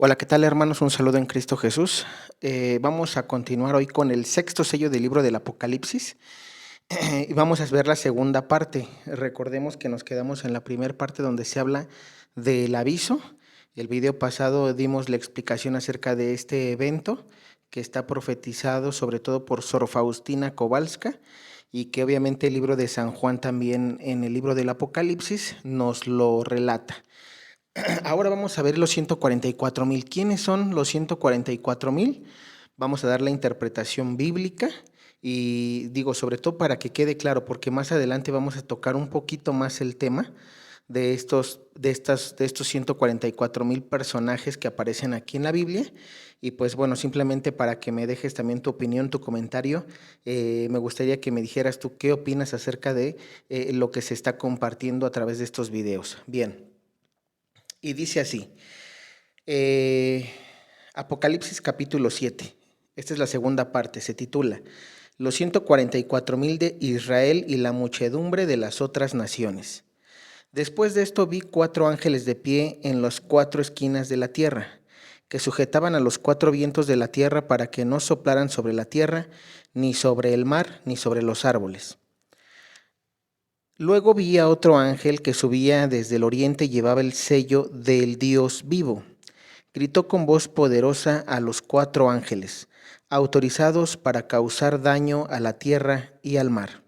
Hola, ¿qué tal, hermanos? Un saludo en Cristo Jesús. Vamos a continuar hoy con el sexto sello del libro del Apocalipsis y vamos a ver la segunda parte. Recordemos que nos quedamos en la primera parte donde se habla del aviso. El video pasado dimos la explicación acerca de este evento que está profetizado sobre todo por Sor Faustina Kowalska y que obviamente el libro de San Juan también en el libro del Apocalipsis nos lo relata. Ahora vamos a ver los 144,000. ¿Quiénes son los 144,000? Vamos a dar la interpretación bíblica y digo, sobre todo para que quede claro, porque más adelante vamos a tocar un poquito más el tema de estos 144,000 personajes que aparecen aquí en la Biblia. Y pues bueno, simplemente para que me dejes también tu opinión, tu comentario, me gustaría que me dijeras tú qué opinas acerca de lo que se está compartiendo a través de estos videos. Bien. Y dice así, Apocalipsis capítulo 7, esta es la segunda parte, se titula Los 144,000 de Israel y la muchedumbre de las otras naciones. Después de esto vi 4 ángeles de pie en las 4 esquinas de la tierra, que sujetaban a los 4 vientos de la tierra para que no soplaran sobre la tierra, ni sobre el mar, ni sobre los árboles. Luego vi a otro ángel que subía desde el oriente y llevaba el sello del Dios vivo. Gritó con voz poderosa a los 4 ángeles, autorizados para causar daño a la tierra y al mar.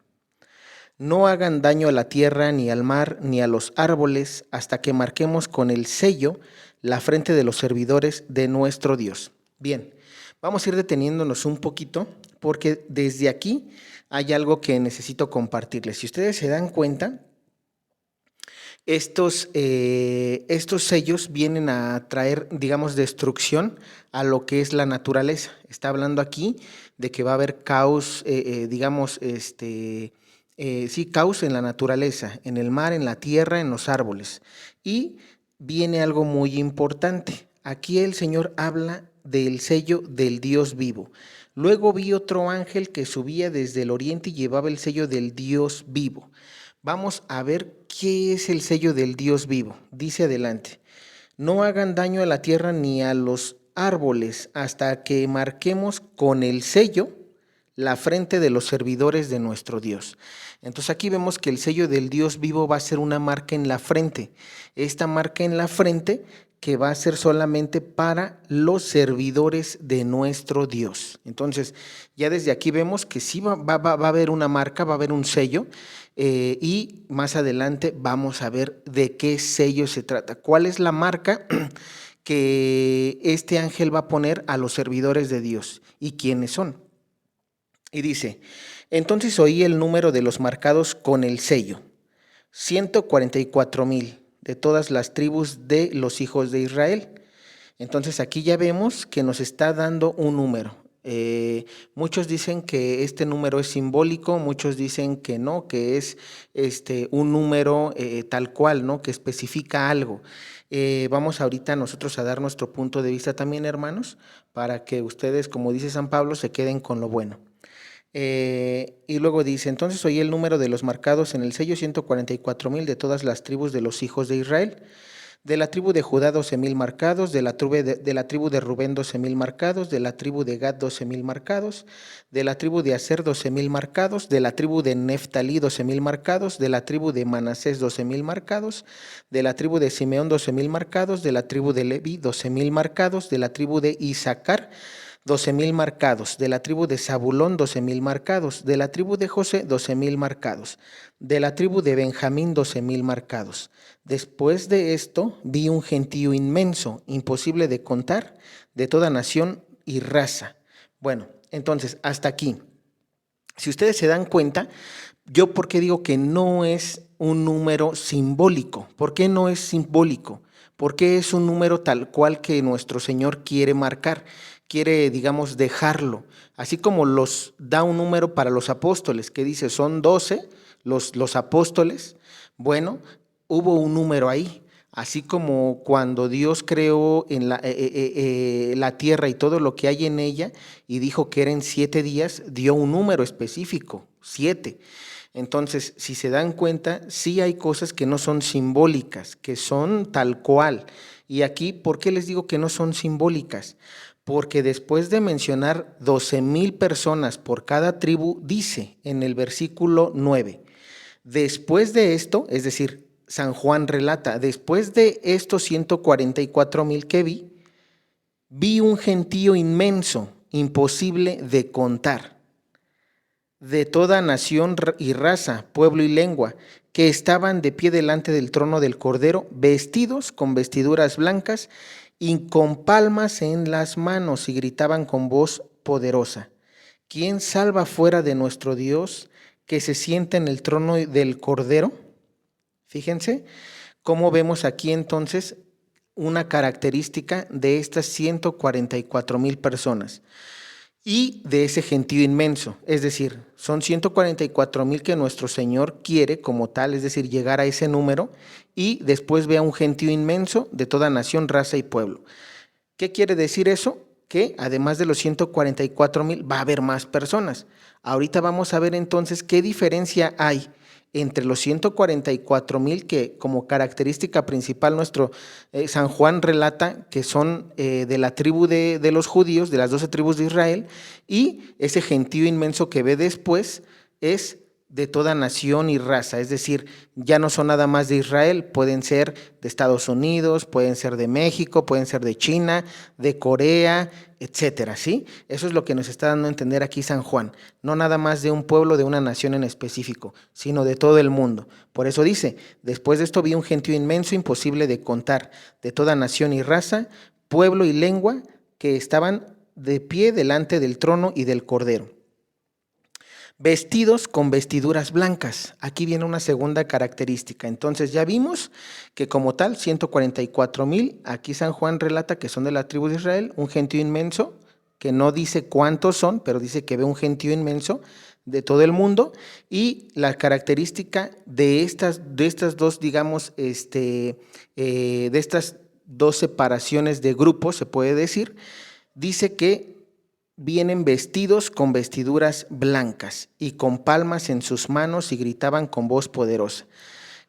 No hagan daño a la tierra, ni al mar, ni a los árboles, hasta que marquemos con el sello la frente de los servidores de nuestro Dios. Bien, vamos a ir deteniéndonos un poquito, porque desde aquí hay algo que necesito compartirles. Si ustedes se dan cuenta, estos sellos vienen a traer, digamos, destrucción a lo que es la naturaleza. Está hablando aquí de que va a haber caos, digamos, caos en la naturaleza, en el mar, en la tierra, en los árboles. Y viene algo muy importante. Aquí el Señor habla del sello del Dios vivo. Luego vi otro ángel que subía desde el oriente y llevaba el sello del Dios vivo. Vamos a ver qué es el sello del Dios vivo. Dice adelante, no hagan daño a la tierra ni a los árboles hasta que marquemos con el sello la frente de los servidores de nuestro Dios. Entonces aquí vemos que el sello del Dios vivo va a ser una marca en la frente. Esta marca en la frente que va a ser solamente para los servidores de nuestro Dios. Entonces, ya desde aquí vemos que sí va a haber una marca, va a haber un sello, y más adelante vamos a ver de qué sello se trata. ¿Cuál es la marca que este ángel va a poner a los servidores de Dios? ¿Y quiénes son? Y dice, entonces oí el número de los marcados con el sello, 144,000 de todas las tribus de los hijos de Israel. Entonces aquí ya vemos que nos está dando un número. Muchos dicen que este número es simbólico, muchos dicen que no, que es un número tal cual, ¿no? Que especifica algo. Vamos ahorita nosotros a dar nuestro punto de vista también, hermanos, para que ustedes, como dice San Pablo, se queden con lo bueno. Y luego dice, entonces oí el número de los marcados en el sello, 144,000 de todas las tribus de los hijos de Israel. De la tribu de Judá 12,000 marcados, de la tribu de Rubén 12,000 marcados, de la tribu de Gad 12,000 marcados, de la tribu de Aser 12,000 marcados, de la tribu de Neftalí 12,000 marcados, de la tribu de Manasés 12,000 marcados, de la tribu de Simeón 12,000 marcados, de la tribu de Leví 12,000 marcados, de la tribu de Isaacar 12,000 marcados, de la tribu de Zabulón 12,000 marcados, de la tribu de José 12,000 marcados, de la tribu de Benjamín 12,000 marcados. Después de esto vi un gentío inmenso, imposible de contar, de toda nación y raza. Bueno, entonces hasta aquí. Si ustedes se dan cuenta, yo por qué digo que no es un número simbólico. ¿Por qué no es simbólico? Porque es un número tal cual que nuestro Señor quiere marcar, quiere, digamos, dejarlo. Así como los da un número para los apóstoles, que dice son 12 los apóstoles, bueno, hubo un número ahí. Así como cuando Dios creó en la tierra y todo lo que hay en ella y dijo que eran 7 días, dio un número específico, 7. Entonces, si se dan cuenta, sí hay cosas que no son simbólicas, que son tal cual. Y aquí, ¿por qué les digo que no son simbólicas? Porque después de mencionar 12,000 personas por cada tribu, dice en el versículo 9, después de esto, es decir, San Juan relata, después de estos 144,000 que vi un gentío inmenso, imposible de contar, de toda nación y raza, pueblo y lengua, que estaban de pie delante del trono del Cordero, vestidos con vestiduras blancas y con palmas en las manos, y gritaban con voz poderosa: ¿quién salva fuera de nuestro Dios, que se sienta en el trono del Cordero? Fíjense cómo vemos aquí entonces una característica de estas 144,000 personas y de ese gentío inmenso. Es decir, son 144,000 que nuestro Señor quiere como tal, es decir, llegar a ese número, y después ve a un gentío inmenso de toda nación, raza y pueblo. ¿Qué quiere decir eso? Que además de los 144,000 va a haber más personas. Ahorita vamos a ver entonces qué diferencia hay entre los 144,000 que como característica principal nuestro San Juan relata que son de la tribu de los judíos, de las 12 tribus de Israel, y ese gentío inmenso que ve después es de toda nación y raza, es decir, ya no son nada más de Israel, pueden ser de Estados Unidos, pueden ser de México, pueden ser de China, de Corea, etcétera, ¿sí? Eso es lo que nos está dando a entender aquí San Juan, no nada más de un pueblo, de una nación en específico, sino de todo el mundo. Por eso dice, después de esto vi un gentío inmenso, imposible de contar, de toda nación y raza, pueblo y lengua, que estaban de pie delante del trono y del Cordero, vestidos con vestiduras blancas. Aquí viene una segunda característica. Entonces ya vimos que como tal, 144,000, aquí San Juan relata que son de la tribu de Israel, un gentío inmenso, que no dice cuántos son, pero dice que ve un gentío inmenso de todo el mundo, y la característica de estas dos, digamos, de estas dos separaciones de grupos, se puede decir, dice que vienen vestidos con vestiduras blancas y con palmas en sus manos, y gritaban con voz poderosa.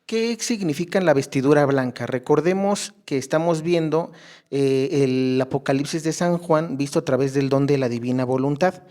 ¿Qué significa la vestidura blanca? Recordemos que estamos viendo el Apocalipsis de San Juan visto a través del don de la divina voluntad.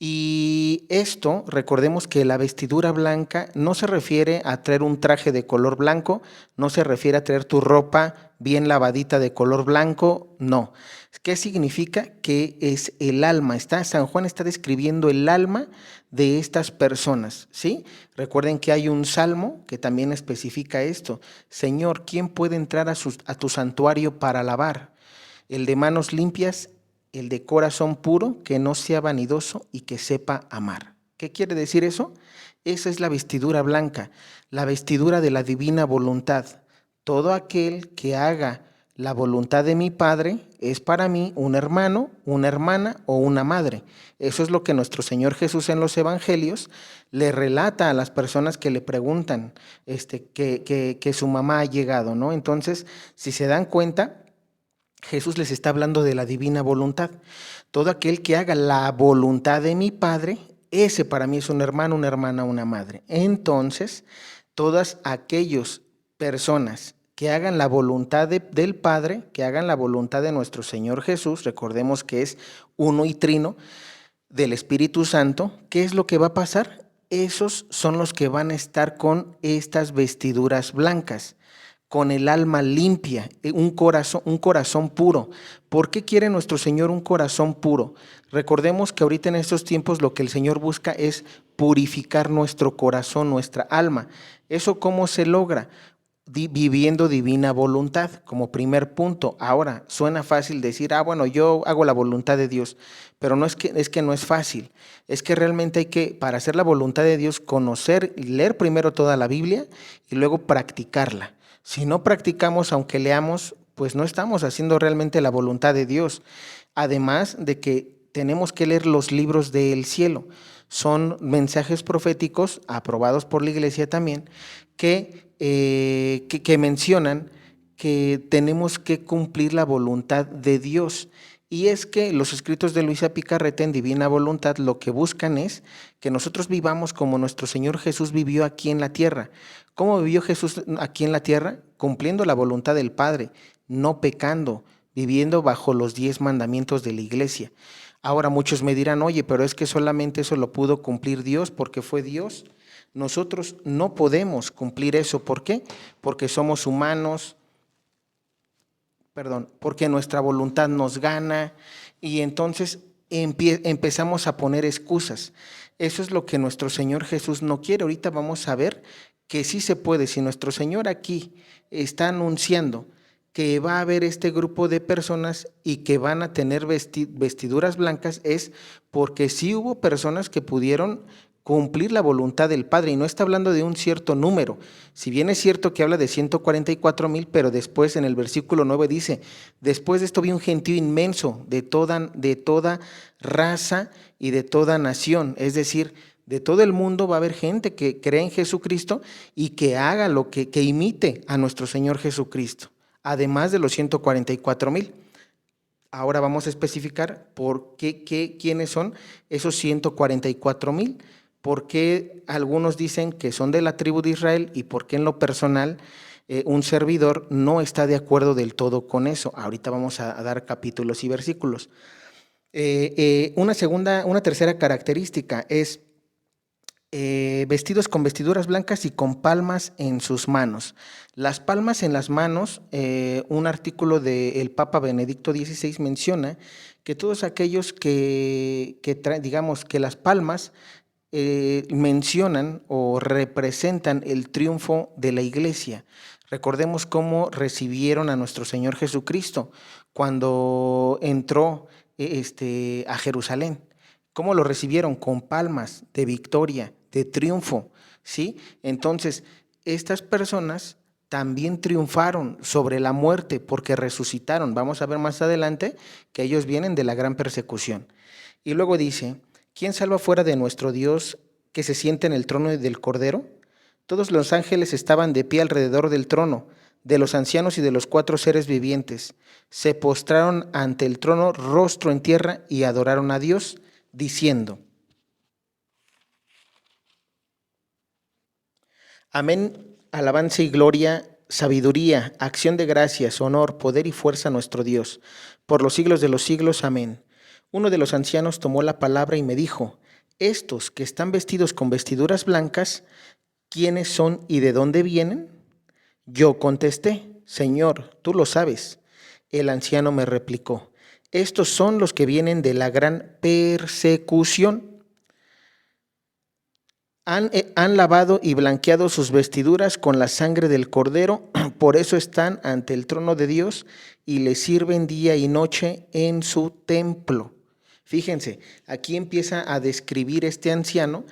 Y esto, recordemos que la vestidura blanca no se refiere a traer un traje de color blanco, no se refiere a traer tu ropa bien lavadita de color blanco, no. ¿Qué significa? Que es el alma. San Juan está describiendo el alma de estas personas, ¿sí? Recuerden que hay un salmo que también especifica esto. Señor, ¿quién puede entrar a tu santuario para alabar? El de manos limpias, el de corazón puro, que no sea vanidoso y que sepa amar. ¿Qué quiere decir eso? Esa es la vestidura blanca, la vestidura de la divina voluntad. Todo aquel que haga la voluntad de mi Padre es para mí un hermano, una hermana o una madre. Eso es lo que nuestro Señor Jesús en los evangelios le relata a las personas que le preguntan que su mamá ha llegado, ¿no? Entonces, si se dan cuenta, Jesús les está hablando de la divina voluntad. Todo aquel que haga la voluntad de mi Padre, ese para mí es un hermano, una hermana, una madre. Entonces, todas aquellas personas que hagan la voluntad del Padre, que hagan la voluntad de nuestro Señor Jesús, recordemos que es uno y trino, del Espíritu Santo, ¿qué es lo que va a pasar? Esos son los que van a estar con estas vestiduras blancas, con el alma limpia, un corazón puro. ¿Por qué quiere nuestro Señor un corazón puro? Recordemos que ahorita en estos tiempos lo que el Señor busca es purificar nuestro corazón, nuestra alma. ¿Eso cómo se logra? Viviendo divina voluntad como primer punto. Ahora, suena fácil decir, bueno, yo hago la voluntad de Dios, pero no es que no es fácil, es que realmente hay que, para hacer la voluntad de Dios, conocer y leer primero toda la Biblia y luego practicarla. Si no practicamos, aunque leamos, pues no estamos haciendo realmente la voluntad de Dios. Además de que tenemos que leer los libros del cielo. Son mensajes proféticos aprobados por la iglesia también, que mencionan que tenemos que cumplir la voluntad de Dios. y es que los escritos de Luisa Picarreta en Divina Voluntad lo que buscan es que nosotros vivamos como nuestro Señor Jesús vivió aquí en la tierra. ¿Cómo vivió Jesús aquí en la tierra? Cumpliendo la voluntad del Padre, no pecando, viviendo bajo los 10 mandamientos de la iglesia. Ahora muchos me dirán, oye, pero es que solamente eso lo pudo cumplir Dios porque fue Dios. Nosotros no podemos cumplir eso. ¿Por qué? Porque somos humanos, porque nuestra voluntad nos gana y entonces empezamos a poner excusas. Eso es lo que nuestro Señor Jesús no quiere. Ahorita vamos a ver que sí se puede. Si nuestro Señor aquí está anunciando que va a haber este grupo de personas y que van a tener vestiduras blancas, es porque sí hubo personas que pudieron cumplir la voluntad del Padre, y no está hablando de un cierto número. Si bien es cierto que habla de 144,000, pero después en el versículo 9 dice, después de esto vi un gentío inmenso de toda raza y de toda nación, es decir, de todo el mundo va a haber gente que cree en Jesucristo y que haga lo que imite a nuestro Señor Jesucristo, además de los 144,000. Ahora vamos a especificar por qué quiénes son esos 144,000. ¿Por qué algunos dicen que son de la tribu de Israel y por qué en lo personal un servidor no está de acuerdo del todo con eso? Ahorita vamos a dar capítulos y versículos. Una tercera característica es vestidos con vestiduras blancas y con palmas en sus manos. Las palmas en las manos, un artículo del Papa Benedicto XVI menciona que todos aquellos digamos que las palmas mencionan o representan el triunfo de la iglesia. Recordemos cómo recibieron a nuestro Señor Jesucristo cuando entró a Jerusalén. ¿Cómo lo recibieron? Con palmas de victoria, de triunfo, ¿sí? Entonces, estas personas también triunfaron sobre la muerte porque resucitaron. Vamos a ver más adelante que ellos vienen de la gran persecución. Y luego dice, ¿quién salva fuera de nuestro Dios que se siente en el trono del Cordero? Todos los ángeles estaban de pie alrededor del trono, de los ancianos y de los 4 seres vivientes. Se postraron ante el trono, rostro en tierra, y adoraron a Dios, diciendo, amén, alabanza y gloria, sabiduría, acción de gracias, honor, poder y fuerza a nuestro Dios, por los siglos de los siglos, amén. Uno de los ancianos tomó la palabra y me dijo, estos que están vestidos con vestiduras blancas, ¿quiénes son y de dónde vienen? Yo contesté, Señor, tú lo sabes. El anciano me replicó, estos son los que vienen de la gran persecución. Han lavado y blanqueado sus vestiduras con la sangre del Cordero, por eso están ante el trono de Dios y le sirven día y noche en su templo. Fíjense, aquí empieza a describir este anciano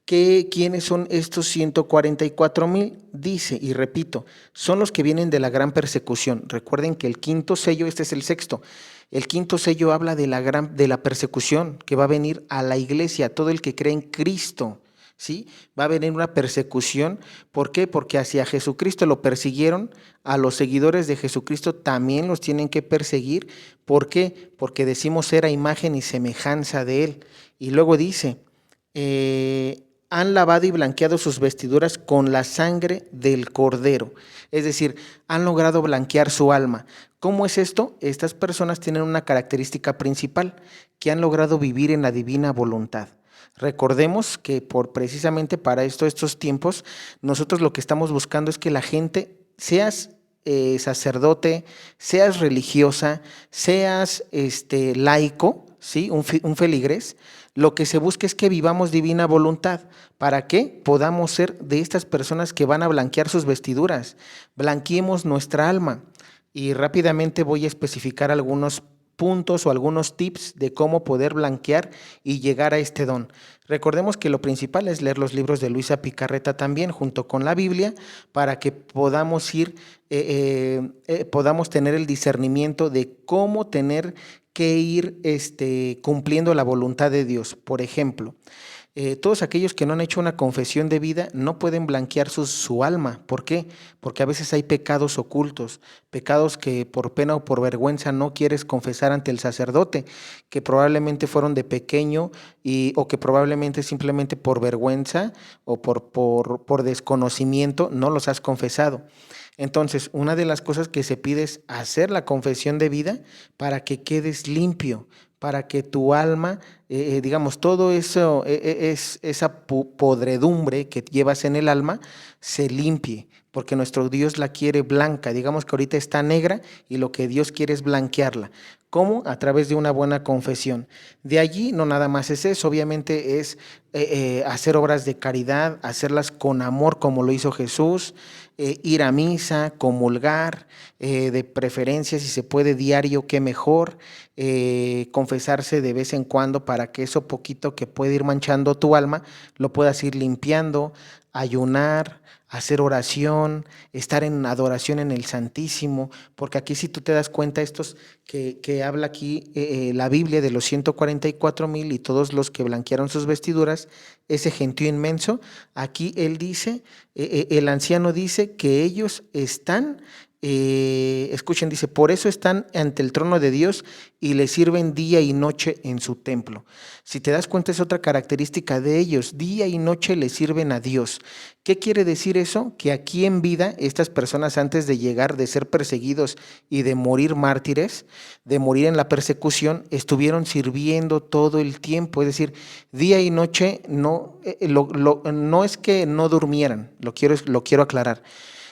quiénes son estos 144,000. Dice, y repito, son los que vienen de la gran persecución. Recuerden que el quinto sello, este es el sexto, el quinto sello habla de la persecución que va a venir a la iglesia, a todo el que cree en Cristo. ¿Sí? Va a venir una persecución. ¿Por qué? Porque hacia Jesucristo lo persiguieron, a los seguidores de Jesucristo también los tienen que perseguir. ¿Por qué? Porque decimos ser a imagen y semejanza de Él. Y luego dice, han lavado y blanqueado sus vestiduras con la sangre del Cordero. Es decir, han logrado blanquear su alma. ¿Cómo es esto? Estas personas tienen una característica principal, que han logrado vivir en la divina voluntad. Recordemos que precisamente para estos tiempos, nosotros lo que estamos buscando es que la gente, seas sacerdote, seas religiosa, seas laico, ¿sí? un feligrés, lo que se busca es que vivamos divina voluntad. ¿Para qué? Podamos ser de estas personas que van a blanquear sus vestiduras, blanqueemos nuestra alma. Y rápidamente voy a especificar algunos puntos o algunos tips de cómo poder blanquear y llegar a este don. Recordemos que lo principal es leer los libros de Luisa Picarreta también, junto con la Biblia, para que podamos podamos tener el discernimiento de cómo tener que ir cumpliendo la voluntad de Dios. Por ejemplo, todos aquellos que no han hecho una confesión de vida no pueden blanquear su alma. ¿Por qué? Porque a veces hay pecados ocultos, pecados que por pena o por vergüenza no quieres confesar ante el sacerdote, que probablemente fueron de pequeño o que probablemente simplemente por vergüenza o por desconocimiento no los has confesado. Entonces, una de las cosas que se pide es hacer la confesión de vida para que quedes limpio, para que tu alma, digamos, todo eso, esa podredumbre que llevas en el alma, se limpie, porque nuestro Dios la quiere blanca. Digamos que ahorita está negra y lo que Dios quiere es blanquearla. ¿Cómo? A través de una buena confesión. De allí no nada más es eso, obviamente es hacer obras de caridad, hacerlas con amor como lo hizo Jesús, ir a misa, comulgar, de preferencia si se puede diario, qué mejor, confesarse de vez en cuando para que eso poquito que puede ir manchando tu alma lo puedas ir limpiando, ayunar, hacer oración, estar en adoración en el Santísimo, porque aquí si tú te das cuenta, estos que habla aquí la Biblia de los 144,000 y todos los que blanquearon sus vestiduras, ese gentío inmenso, aquí él dice, el anciano dice que ellos están, escuchen, dice, por eso están ante el trono de Dios y le sirven día y noche en su templo. Si te das cuenta, es otra característica de ellos, día y noche le sirven a Dios. ¿Qué quiere decir eso? Que aquí en vida, estas personas antes de llegar, de ser perseguidos y de morir mártires, de morir en la persecución, estuvieron sirviendo todo el tiempo, es decir, día y noche, no, no es que no durmieran, lo quiero aclarar.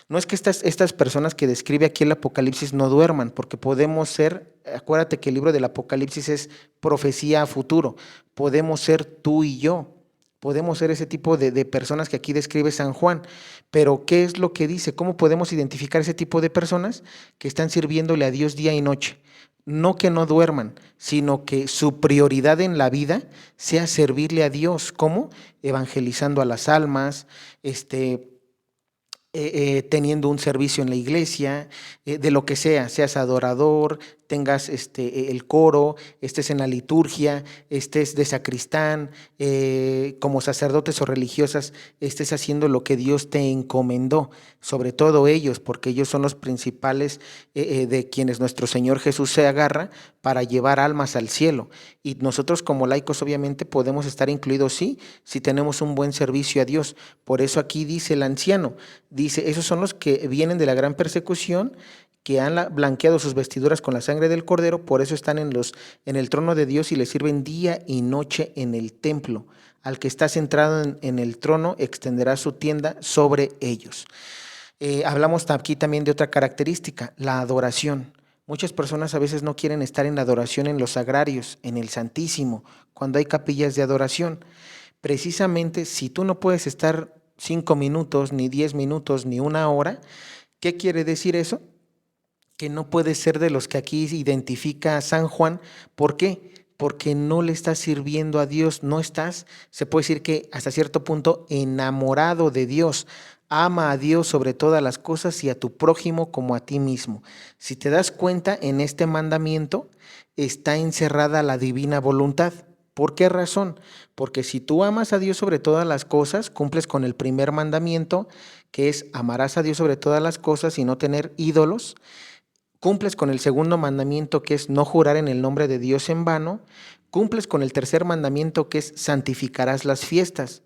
No es que estas personas que describe aquí el Apocalipsis no duerman, porque podemos ser, acuérdate que el libro del Apocalipsis es profecía a futuro, podemos ser tú y yo, podemos ser ese tipo de personas que aquí describe San Juan, pero ¿qué es lo que dice? ¿Cómo podemos identificar ese tipo de personas que están sirviéndole a Dios día y noche? No que no duerman, sino que su prioridad en la vida sea servirle a Dios. ¿Cómo? Evangelizando a las almas, teniendo un servicio en la iglesia, de lo que sea, seas adorador, tengas el coro, estés en la liturgia, estés de sacristán, como sacerdotes o religiosas, estés haciendo lo que Dios te encomendó, sobre todo ellos, porque ellos son los principales de quienes nuestro Señor Jesús se agarra para llevar almas al cielo. Y nosotros como laicos obviamente podemos estar incluidos, sí, si tenemos un buen servicio a Dios. Por eso aquí dice el anciano, dice, esos son los que vienen de la gran persecución, que han blanqueado sus vestiduras con la sangre del Cordero, por eso están en el trono de Dios y le sirven día y noche en el templo. Al que está centrado en el trono, extenderá su tienda sobre ellos. Hablamos aquí también de otra característica, la adoración. Muchas personas a veces no quieren estar en la adoración en los sagrarios, en el Santísimo, cuando hay capillas de adoración. Precisamente, si tú no puedes estar 5 minutos, ni 10 minutos, ni una hora, ¿qué quiere decir eso? Que no puedes ser de los que aquí identifica San Juan. ¿Por qué? Porque no le estás sirviendo a Dios, no estás, se puede decir que hasta cierto punto, enamorado de Dios. Ama a Dios sobre todas las cosas y a tu prójimo como a ti mismo. Si te das cuenta, en este mandamiento está encerrada la divina voluntad. ¿Por qué razón? Porque si tú amas a Dios sobre todas las cosas, cumples con el primer mandamiento, que es amarás a Dios sobre todas las cosas y no tener ídolos. Cumples con el segundo mandamiento, que es no jurar en el nombre de Dios en vano. Cumples con el tercer mandamiento, que es santificarás las fiestas.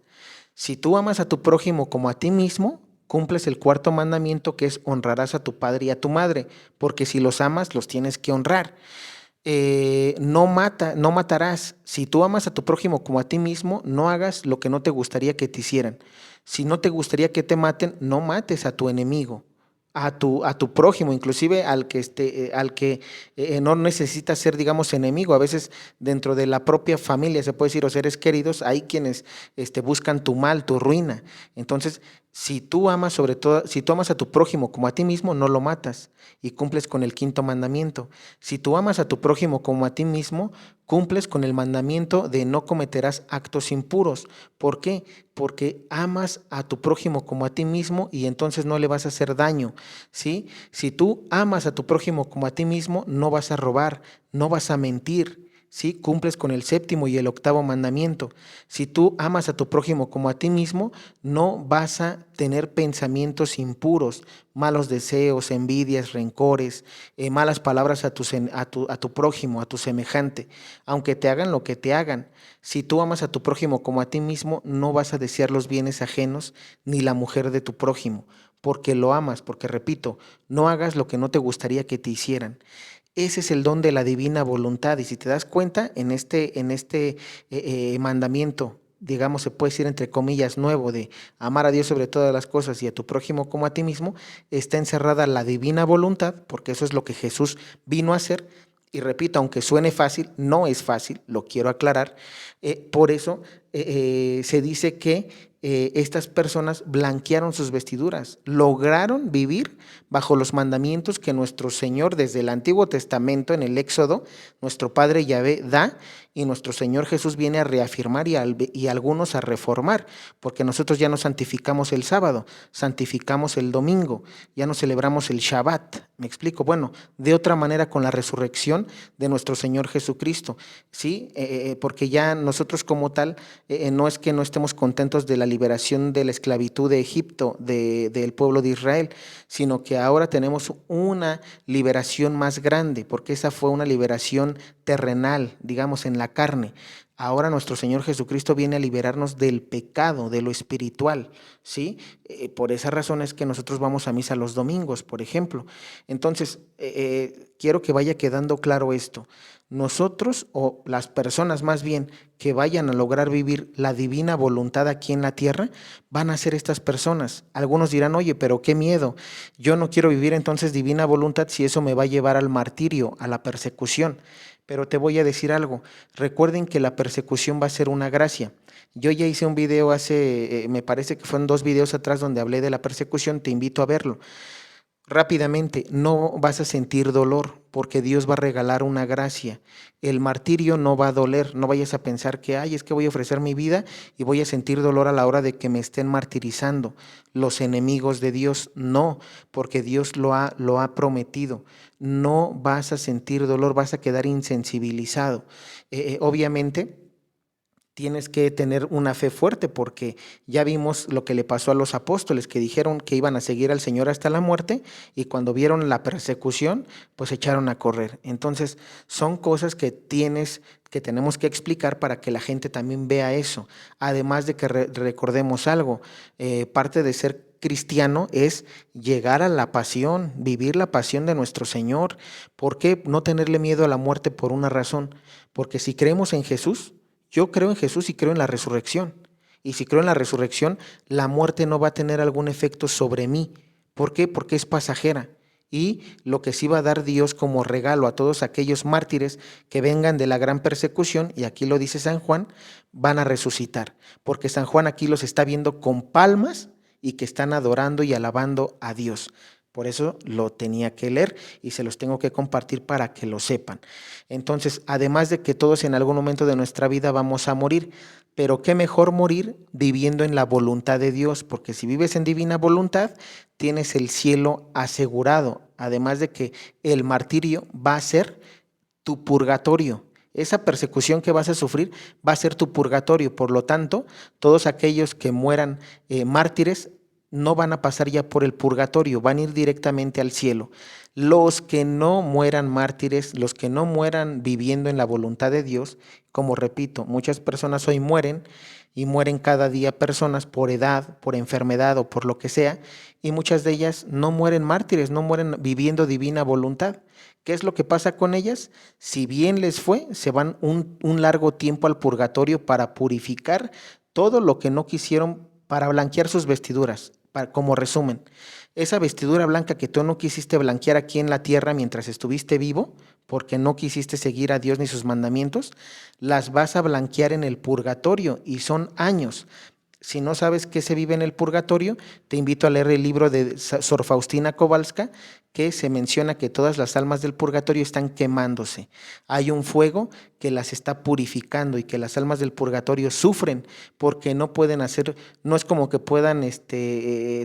Si tú amas a tu prójimo como a ti mismo, cumples el cuarto mandamiento, que es honrarás a tu padre y a tu madre, porque si los amas, los tienes que honrar. No matarás. Si tú amas a tu prójimo como a ti mismo, no hagas lo que no te gustaría que te hicieran. Si no te gustaría que te maten, no mates a tu enemigo, a tu prójimo, inclusive al que no necesita ser, digamos, enemigo. A veces dentro de la propia familia, se puede decir, o seres queridos, hay quienes buscan tu mal, tu ruina. Entonces, si tú amas a tu prójimo como a ti mismo, no lo matas y cumples con el quinto mandamiento. Si tú amas a tu prójimo como a ti mismo, cumples con el mandamiento de no cometerás actos impuros. ¿Por qué? Porque amas a tu prójimo como a ti mismo y entonces no le vas a hacer daño, ¿sí? Si tú amas a tu prójimo como a ti mismo, no vas a robar, no vas a mentir, ¿sí? Cumples con el séptimo y el octavo mandamiento. Si tú amas a tu prójimo como a ti mismo, no vas a tener pensamientos impuros, malos deseos, envidias, rencores, malas palabras a tu prójimo, a tu semejante, aunque te hagan lo que te hagan. Si tú amas a tu prójimo como a ti mismo, no vas a desear los bienes ajenos ni la mujer de tu prójimo, porque lo amas, porque repito, no hagas lo que no te gustaría que te hicieran. Ese es el don de la divina voluntad. Y si te das cuenta, en este mandamiento, digamos, se puede decir entre comillas, nuevo, de amar a Dios sobre todas las cosas y a tu prójimo como a ti mismo, está encerrada la divina voluntad, porque eso es lo que Jesús vino a hacer. Y repito, aunque suene fácil, no es fácil, lo quiero aclarar. Por eso se dice que estas personas blanquearon sus vestiduras, lograron vivir bajo los mandamientos que nuestro Señor desde el Antiguo Testamento, en el Éxodo, nuestro Padre Yahvé da, y nuestro Señor Jesús viene a reafirmar y algunos a reformar, porque nosotros ya no santificamos el sábado, santificamos el domingo, ya no celebramos el Shabbat. ¿Me explico? Bueno, de otra manera con la resurrección de nuestro Señor Jesucristo, ¿sí? Porque ya nosotros como tal, no es que no estemos contentos de la liberación de la esclavitud de Egipto, del pueblo de Israel, sino que ahora tenemos una liberación más grande, porque esa fue una liberación terrenal, digamos, en la carne. Ahora nuestro Señor Jesucristo viene a liberarnos del pecado, de lo espiritual, ¿sí? Por esa razón es que nosotros vamos a misa los domingos, por ejemplo. Entonces, quiero que vaya quedando claro esto. Nosotros, o las personas más bien que vayan a lograr vivir la divina voluntad aquí en la tierra, van a ser estas personas. Algunos dirán, oye, pero qué miedo, yo no quiero vivir entonces divina voluntad si eso me va a llevar al martirio, a la persecución. Pero te voy a decir algo, recuerden que la persecución va a ser una gracia. Yo ya hice un video hace, me parece que fueron 2 videos atrás donde hablé de la persecución, te invito a verlo. Rápidamente, no vas a sentir dolor porque Dios va a regalar una gracia. El martirio no va a doler, no vayas a pensar que, ay, es que voy a ofrecer mi vida y voy a sentir dolor a la hora de que me estén martirizando los enemigos de Dios. No, porque Dios lo ha prometido. No vas a sentir dolor, vas a quedar insensibilizado. Obviamente tienes que tener una fe fuerte porque ya vimos lo que le pasó a los apóstoles que dijeron que iban a seguir al Señor hasta la muerte y cuando vieron la persecución, pues echaron a correr. Entonces, son cosas que tenemos que explicar para que la gente también vea eso. Además de que recordemos algo, parte de ser cristiano es llegar a la pasión, vivir la pasión de nuestro Señor. ¿Por qué no tenerle miedo a la muerte? Por una razón, porque si creemos en Jesús, yo creo en Jesús y creo en la resurrección. Y si creo en la resurrección, la muerte no va a tener algún efecto sobre mí. ¿Por qué? Porque es pasajera. Y lo que sí va a dar Dios como regalo a todos aquellos mártires que vengan de la gran persecución, y aquí lo dice San Juan, van a resucitar. Porque San Juan aquí los está viendo con palmas y que están adorando y alabando a Dios. Por eso lo tenía que leer y se los tengo que compartir para que lo sepan. Entonces, además de que todos en algún momento de nuestra vida vamos a morir, pero qué mejor morir viviendo en la voluntad de Dios, porque si vives en divina voluntad, tienes el cielo asegurado, además de que el martirio va a ser tu purgatorio. Esa persecución que vas a sufrir va a ser tu purgatorio, por lo tanto, todos aquellos que mueran mártires no van a pasar ya por el purgatorio, van a ir directamente al cielo. Los que no mueran mártires, los que no mueran viviendo en la voluntad de Dios, como repito, muchas personas hoy mueren y mueren cada día personas por edad, por enfermedad o por lo que sea, y muchas de ellas no mueren mártires, no mueren viviendo divina voluntad. ¿Qué es lo que pasa con ellas? Si bien les fue, se van un largo tiempo al purgatorio para purificar todo lo que no quisieron, para blanquear sus vestiduras. Como resumen, esa vestidura blanca que tú no quisiste blanquear aquí en la tierra mientras estuviste vivo, porque no quisiste seguir a Dios ni sus mandamientos, las vas a blanquear en el purgatorio y son años. Si no sabes qué se vive en el purgatorio, te invito a leer el libro de Sor Faustina Kowalska, que se menciona que todas las almas del purgatorio están quemándose. Hay un fuego que las está purificando y que las almas del purgatorio sufren porque no pueden hacer, no es como que puedan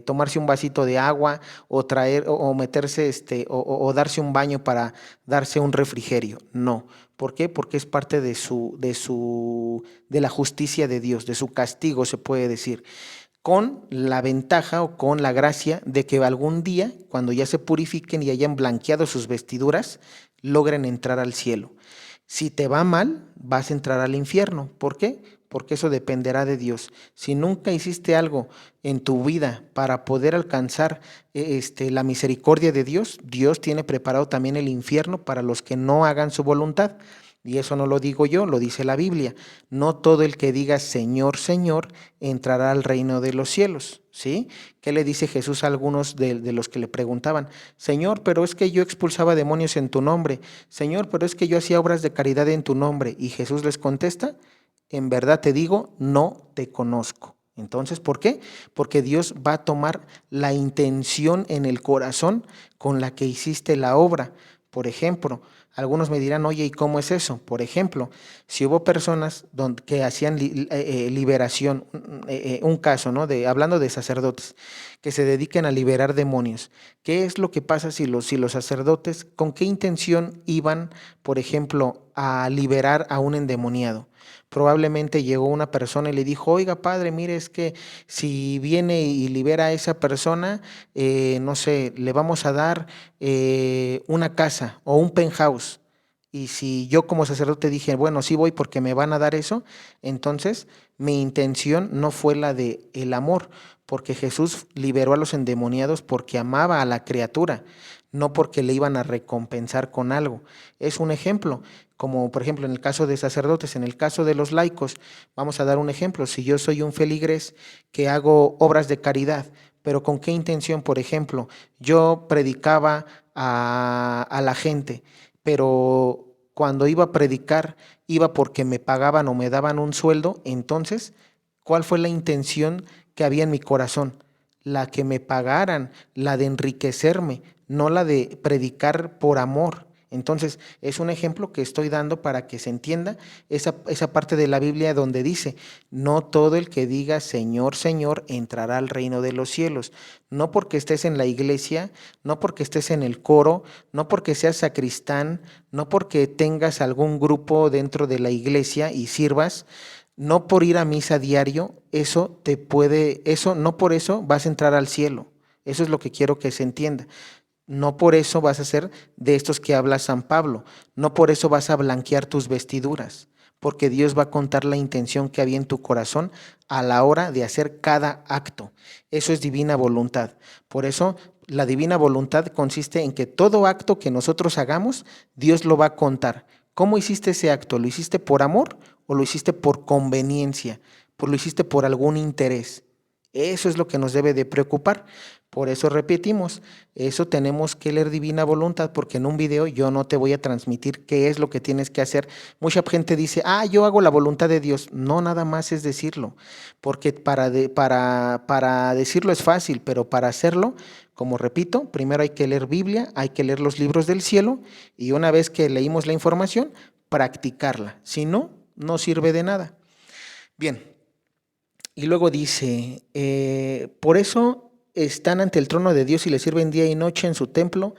tomarse un vasito de agua o traer o meterse o darse un baño para darse un refrigerio. No. ¿Por qué? Porque es parte de la justicia de Dios, de su castigo, se puede decir, con la ventaja o con la gracia de que algún día, cuando ya se purifiquen y hayan blanqueado sus vestiduras, logren entrar al cielo. Si te va mal, vas a entrar al infierno. ¿Por qué? Porque eso dependerá de Dios. Si nunca hiciste algo en tu vida para poder alcanzar la misericordia de Dios, Dios tiene preparado también el infierno para los que no hagan su voluntad. Y eso no lo digo yo, lo dice la Biblia. No todo el que diga Señor, Señor, entrará al reino de los cielos. ¿Sí? ¿Qué le dice Jesús a algunos de los que le preguntaban? Señor, pero es que yo expulsaba demonios en tu nombre. Señor, pero es que yo hacía obras de caridad en tu nombre. Y Jesús les contesta, en verdad te digo, no te conozco. Entonces, ¿por qué? Porque Dios va a tomar la intención en el corazón con la que hiciste la obra. Por ejemplo, algunos me dirán, oye, ¿y cómo es eso? Por ejemplo, si hubo personas que hacían liberación, un caso, ¿no? Hablando de sacerdotes, que se dediquen a liberar demonios. ¿Qué es lo que pasa si los sacerdotes, con qué intención iban, por ejemplo, a liberar a un endemoniado? Probablemente llegó una persona y le dijo, oiga padre, mire, es que si viene y libera a esa persona, no sé, le vamos a dar una casa o un penthouse. Y si yo como sacerdote dije, bueno, sí voy porque me van a dar eso, entonces mi intención no fue la de el amor, porque Jesús liberó a los endemoniados porque amaba a la criatura, no porque le iban a recompensar con algo. Es un ejemplo, como por ejemplo en el caso de sacerdotes, en el caso de los laicos, vamos a dar un ejemplo. Si yo soy un feligrés que hago obras de caridad, pero ¿con qué intención? Por ejemplo, yo predicaba a la gente, pero cuando iba a predicar, iba porque me pagaban o me daban un sueldo. Entonces, ¿cuál fue la intención que había en mi corazón? La que me pagaran, la de enriquecerme, no la de predicar por amor. Entonces, es un ejemplo que estoy dando para que se entienda esa parte de la Biblia donde dice, no todo el que diga Señor, Señor, entrará al reino de los cielos. No porque estés en la iglesia, no porque estés en el coro, no porque seas sacristán, no porque tengas algún grupo dentro de la iglesia y sirvas, no por ir a misa diario, no por eso vas a entrar al cielo. Eso es lo que quiero que se entienda. No por eso vas a ser de estos que habla San Pablo, no por eso vas a blanquear tus vestiduras, porque Dios va a contar la intención que había en tu corazón a la hora de hacer cada acto. Eso es divina voluntad. Por eso la divina voluntad consiste en que todo acto que nosotros hagamos, Dios lo va a contar. ¿Cómo hiciste ese acto? ¿Lo hiciste por amor o lo hiciste por conveniencia? ¿Lo hiciste por algún interés? Eso es lo que nos debe de preocupar. Por eso repetimos, eso tenemos que leer divina voluntad, porque en un video yo no te voy a transmitir qué es lo que tienes que hacer. Mucha gente dice, yo hago la voluntad de Dios. No, nada más es decirlo, porque para decirlo es fácil, pero para hacerlo, como repito, primero hay que leer Biblia, hay que leer los libros del cielo y una vez que leímos la información, practicarla. Si no, no sirve de nada. Bien, y luego dice, por eso están ante el trono de Dios y le sirven día y noche en su templo.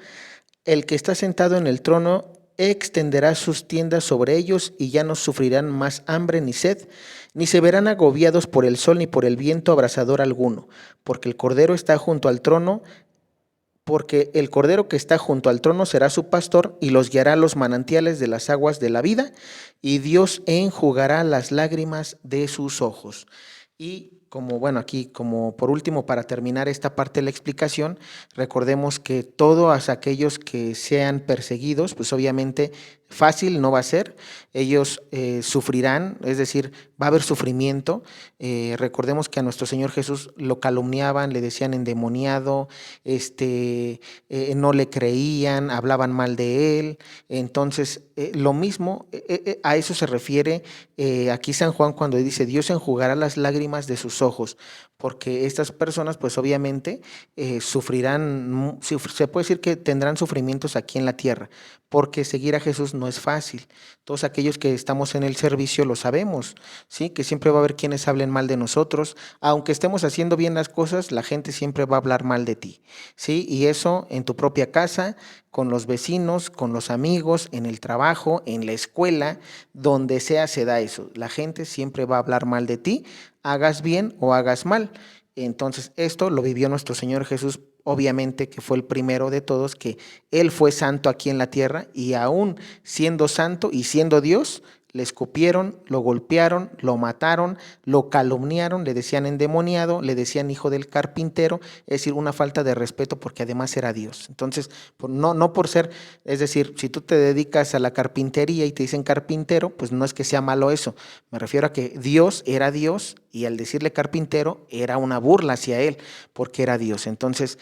El que está sentado en el trono extenderá sus tiendas sobre ellos y ya no sufrirán más hambre ni sed, ni se verán agobiados por el sol ni por el viento abrasador alguno, porque el Cordero está junto al trono, porque el Cordero que está junto al trono será su pastor y los guiará a los manantiales de las aguas de la vida, y Dios enjugará las lágrimas de sus ojos. Y aquí como por último, para terminar esta parte de la explicación, recordemos que todos aquellos que sean perseguidos, pues obviamente fácil no va a ser, ellos sufrirán, es decir, va a haber sufrimiento. Recordemos que a nuestro Señor Jesús lo calumniaban, le decían endemoniado, no le creían, hablaban mal de él. Entonces, lo mismo, a eso se refiere aquí San Juan cuando dice: Dios enjugará las lágrimas de sus ojos, porque estas personas pues obviamente sufrirán, se puede decir que tendrán sufrimientos aquí en la tierra, porque seguir a Jesús no es fácil. Todos aquellos que estamos en el servicio lo sabemos, ¿sí? Que siempre va a haber quienes hablen mal de nosotros, aunque estemos haciendo bien las cosas, la gente siempre va a hablar mal de ti, ¿sí? Y eso en tu propia casa, con los vecinos, con los amigos, en el trabajo, en la escuela, donde sea se da eso. La gente siempre va a hablar mal de ti, hagas bien o hagas mal. Entonces, esto lo vivió nuestro Señor Jesús, obviamente que fue el primero de todos, que Él fue santo aquí en la tierra y aún siendo santo y siendo Dios, le escupieron, lo golpearon, lo mataron, lo calumniaron, le decían endemoniado, le decían hijo del carpintero, es decir, una falta de respeto porque además era Dios. Entonces, no por ser, es decir, si tú te dedicas a la carpintería y te dicen carpintero, pues no es que sea malo eso, me refiero a que Dios era Dios y al decirle carpintero era una burla hacia él porque era Dios. Entonces,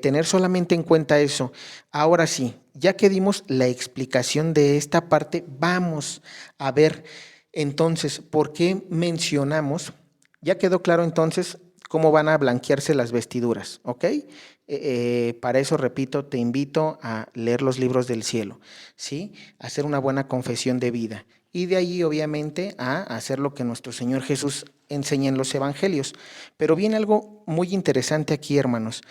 tener solamente en cuenta eso. Ahora sí, ya que dimos la explicación de esta parte, vamos a ver entonces por qué mencionamos, ya quedó claro entonces cómo van a blanquearse las vestiduras, ¿ok? Para eso, repito, te invito a leer los libros del cielo, ¿sí? A hacer una buena confesión de vida y de ahí obviamente a hacer lo que nuestro Señor Jesús enseña en los evangelios. Pero viene algo muy interesante aquí, hermanos.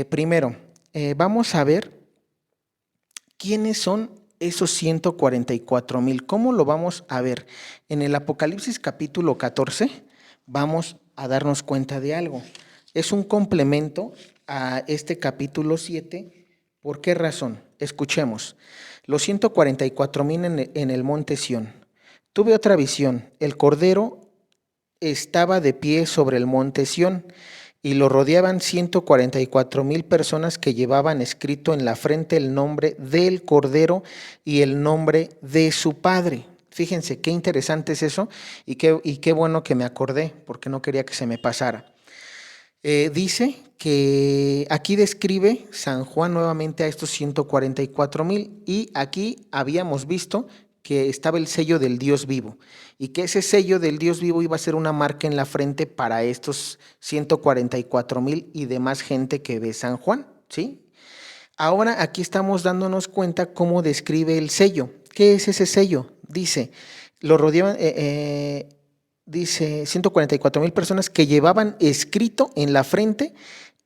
Primero, vamos a ver quiénes son esos 144,000. ¿Cómo lo vamos a ver? En el Apocalipsis capítulo 14 vamos a darnos cuenta de algo. Es un complemento a este capítulo 7. ¿Por qué razón? Escuchemos. Los 144,000 en el monte Sión. Tuve otra visión. El Cordero estaba de pie sobre el monte Sión y lo rodeaban 144,000 personas que llevaban escrito en la frente el nombre del Cordero y el nombre de su Padre. Fíjense qué interesante es eso y qué bueno que me acordé porque no quería que se me pasara. Dice que aquí describe San Juan nuevamente a estos 144,000 y aquí habíamos visto que estaba el sello del Dios vivo y que ese sello del Dios vivo iba a ser una marca en la frente para estos 144,000 y demás gente que ve San Juan, ¿sí? Ahora aquí estamos dándonos cuenta cómo describe el sello. ¿Qué es ese sello? Dice, lo rodeaban, dice 144,000 personas que llevaban escrito en la frente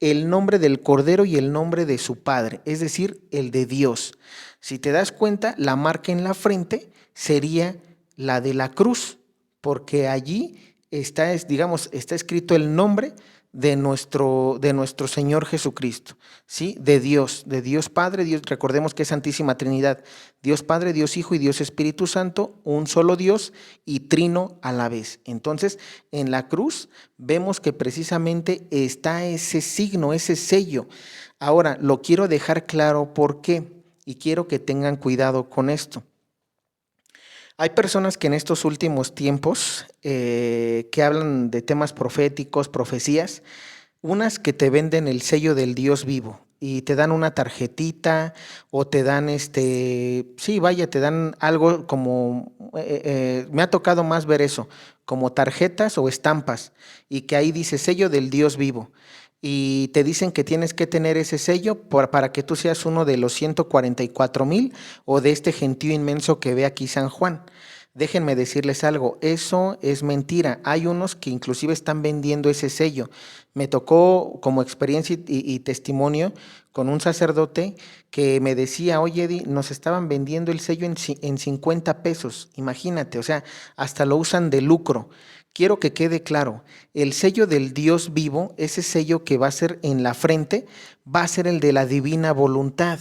el nombre del Cordero y el nombre de su Padre, es decir, el de Dios. Si te das cuenta, la marca en la frente sería la de la cruz, porque allí está, digamos, está escrito el nombre de nuestro Señor Jesucristo, ¿sí? De Dios Padre, Dios, recordemos que es Santísima Trinidad, Dios Padre, Dios Hijo y Dios Espíritu Santo, un solo Dios y trino a la vez. Entonces, en la cruz vemos que precisamente está ese signo, ese sello. Ahora, lo quiero dejar claro por qué y quiero que tengan cuidado con esto. Hay personas que en estos últimos tiempos que hablan de temas proféticos, profecías, unas que te venden el sello del Dios vivo y te dan una tarjetita o te dan sí, vaya, te dan algo como, me ha tocado más ver eso, como tarjetas o estampas y que ahí dice sello del Dios vivo. Y te dicen que tienes que tener ese sello para que tú seas uno de los 144,000 o de este gentío inmenso que ve aquí San Juan. Déjenme decirles algo, eso es mentira. Hay unos que inclusive están vendiendo ese sello. Me tocó como experiencia y testimonio con un sacerdote que me decía, oye Eddie, nos estaban vendiendo el sello en 50 pesos. Imagínate, o sea, hasta lo usan de lucro. Quiero que quede claro, el sello del Dios vivo, ese sello que va a ser en la frente, va a ser el de la divina voluntad.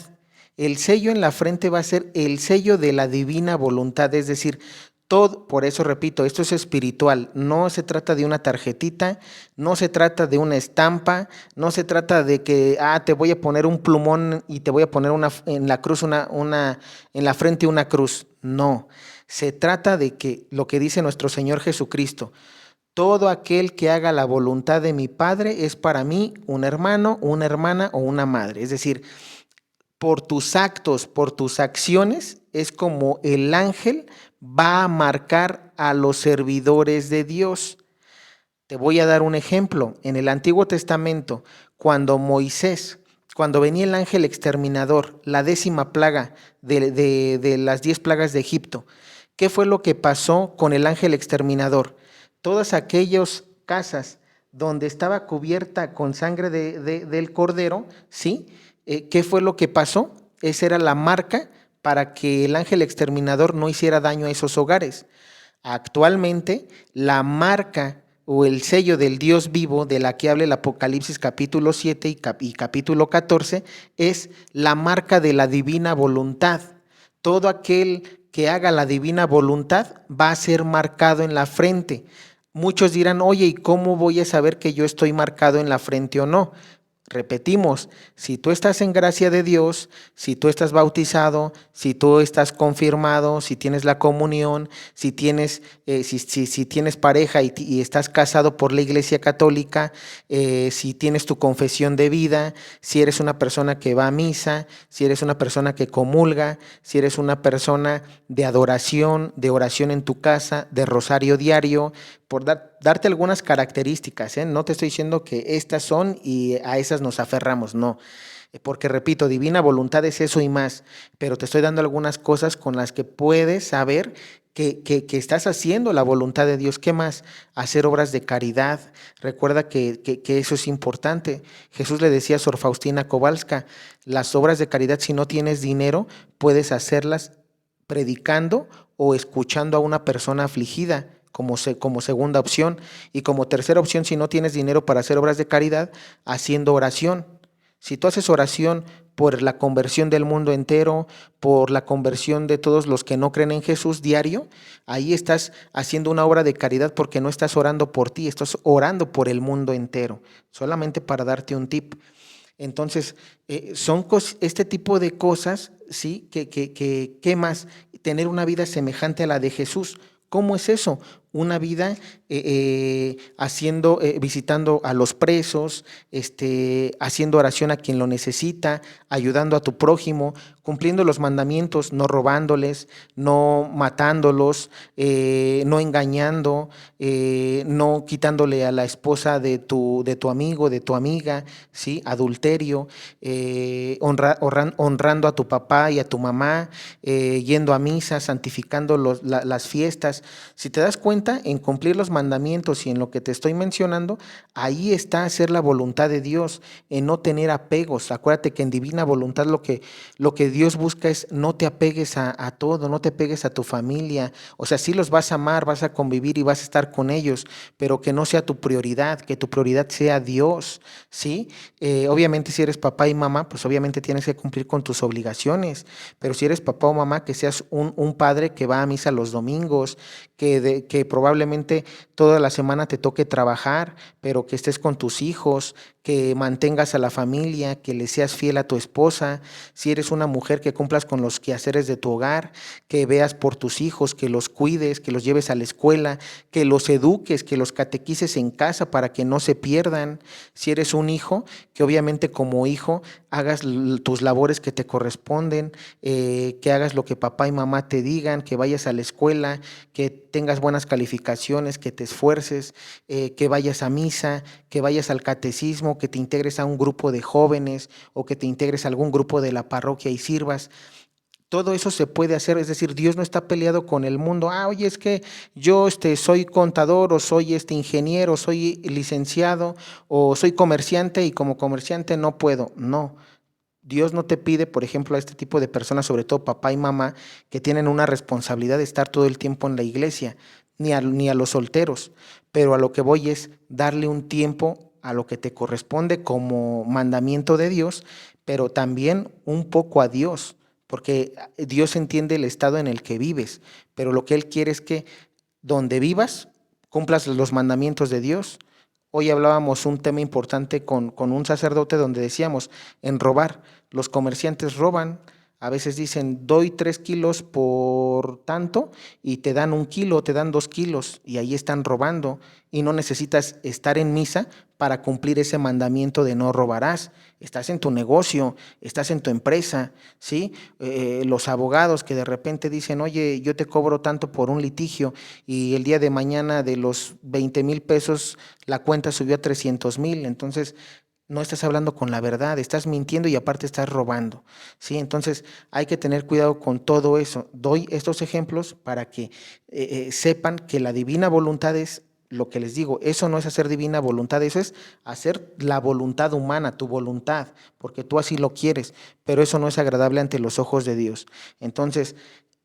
El sello en la frente va a ser el sello de la divina voluntad, es decir, Todo, por eso repito, esto es espiritual, no se trata de una tarjetita, no se trata de una estampa, no se trata de que, te voy a poner un plumón y te voy a poner en la cruz en la frente una cruz. No, se trata de que lo que dice nuestro Señor Jesucristo, todo aquel que haga la voluntad de mi Padre es para mí un hermano, una hermana o una madre. Es decir, por tus actos, por tus acciones, es como el ángel va a marcar a los servidores de Dios. Te voy a dar un ejemplo. En el Antiguo Testamento, cuando venía el ángel exterminador, la 10ª plaga de las 10 plagas de Egipto, ¿qué fue lo que pasó con el ángel exterminador? Todas aquellas casas donde estaba cubierta con sangre del cordero, ¿sí? ¿Qué fue lo que pasó? Esa era la marca para que el ángel exterminador no hiciera daño a esos hogares. Actualmente, la marca o el sello del Dios vivo de la que habla el Apocalipsis capítulo 7 y capítulo 14 es la marca de la divina voluntad. Todo aquel que haga la divina voluntad va a ser marcado en la frente. Muchos dirán, oye, ¿y cómo voy a saber que yo estoy marcado en la frente o no? Repetimos, si tú estás en gracia de Dios, si tú estás bautizado, si tú estás confirmado, si tienes la comunión, si tienes, si tienes pareja y estás casado por la Iglesia Católica, si tienes tu confesión de vida, si eres una persona que va a misa, si eres una persona que comulga, si eres una persona de adoración, de oración en tu casa, de rosario diario, por darte algunas características, ¿eh? No te estoy diciendo que estas son y a esas nos aferramos, no. Porque repito, divina voluntad es eso y más, pero te estoy dando algunas cosas con las que puedes saber que estás haciendo la voluntad de Dios. ¿Qué más? Hacer obras de caridad. Recuerda que eso es importante. Jesús le decía a Sor Faustina Kowalska, las obras de caridad, si no tienes dinero, puedes hacerlas predicando o escuchando a una persona afligida como segunda opción, y como tercera opción, si no tienes dinero para hacer obras de caridad, haciendo oración. Si tú haces oración por la conversión del mundo entero, por la conversión de todos los que no creen en Jesús diario, ahí estás haciendo una obra de caridad porque no estás orando por ti, estás orando por el mundo entero. Solamente para darte un tip. Entonces, son este tipo de cosas, ¿sí? ¿Qué más? Tener una vida semejante a la de Jesús. ¿Cómo es eso? Una vida visitando a los presos, haciendo oración a quien lo necesita, ayudando a tu prójimo, cumpliendo los mandamientos, no robándoles, no matándolos, no engañando, no quitándole a la esposa de tu amigo, de tu amiga, ¿sí? Adulterio, honrando a tu papá y a tu mamá, yendo a misa, santificando las fiestas. Si te das cuenta, en cumplir los mandamientos y en lo que te estoy mencionando, ahí está hacer la voluntad de Dios, en no tener apegos. Acuérdate que en divina voluntad lo que Dios busca es no te apegues a todo, no te apegues a tu familia. O sea, sí los vas a amar, vas a convivir y vas a estar con ellos, pero que no sea tu prioridad, que tu prioridad sea Dios, ¿sí? Obviamente si eres papá y mamá, pues obviamente tienes que cumplir con tus obligaciones, pero si eres papá o mamá, que seas un padre que va a misa los domingos, que probablemente toda la semana te toque trabajar, pero que estés con tus hijos, que mantengas a la familia, que le seas fiel a tu esposa. Si eres una mujer, que cumplas con los quehaceres de tu hogar, que veas por tus hijos, que los cuides, que los lleves a la escuela, que los eduques, que los catequices en casa para que no se pierdan. Si eres un hijo, que obviamente como hijo hagas tus labores que te corresponden, que hagas lo que papá y mamá te digan, que vayas a la escuela, que tengas buenas calificaciones, que te esfuerces, que vayas a misa, que vayas al catecismo, que te integres a un grupo de jóvenes o que te integres a algún grupo de la parroquia y sirvas. Todo eso se puede hacer, es decir, Dios no está peleado con el mundo. Oye, es que yo soy contador o soy ingeniero, soy licenciado o soy comerciante y como comerciante no puedo. No. Dios no te pide, por ejemplo, a este tipo de personas, sobre todo papá y mamá, que tienen una responsabilidad de estar todo el tiempo en la iglesia, ni a los solteros, pero a lo que voy es darle un tiempo a lo que te corresponde como mandamiento de Dios, pero también un poco a Dios, porque Dios entiende el estado en el que vives, pero lo que Él quiere es que donde vivas cumplas los mandamientos de Dios. Hoy hablábamos un tema importante con un sacerdote donde decíamos, en robar, los comerciantes roban, a veces dicen, doy 3 kilos por tanto y te dan 1 kilo, te dan 2 kilos y ahí están robando y no necesitas estar en misa para cumplir ese mandamiento de no robarás. Estás en tu negocio, estás en tu empresa, ¿sí? Los abogados que de repente dicen, oye, yo te cobro tanto por un litigio y el día de mañana de los 20,000 pesos la cuenta subió a 300,000, entonces no estás hablando con la verdad, estás mintiendo y aparte estás robando, ¿sí? Entonces hay que tener cuidado con todo eso. Doy estos ejemplos para que sepan que la divina voluntad es lo que les digo, eso no es hacer divina voluntad, eso es hacer la voluntad humana, tu voluntad, porque tú así lo quieres, pero eso no es agradable ante los ojos de Dios. Entonces,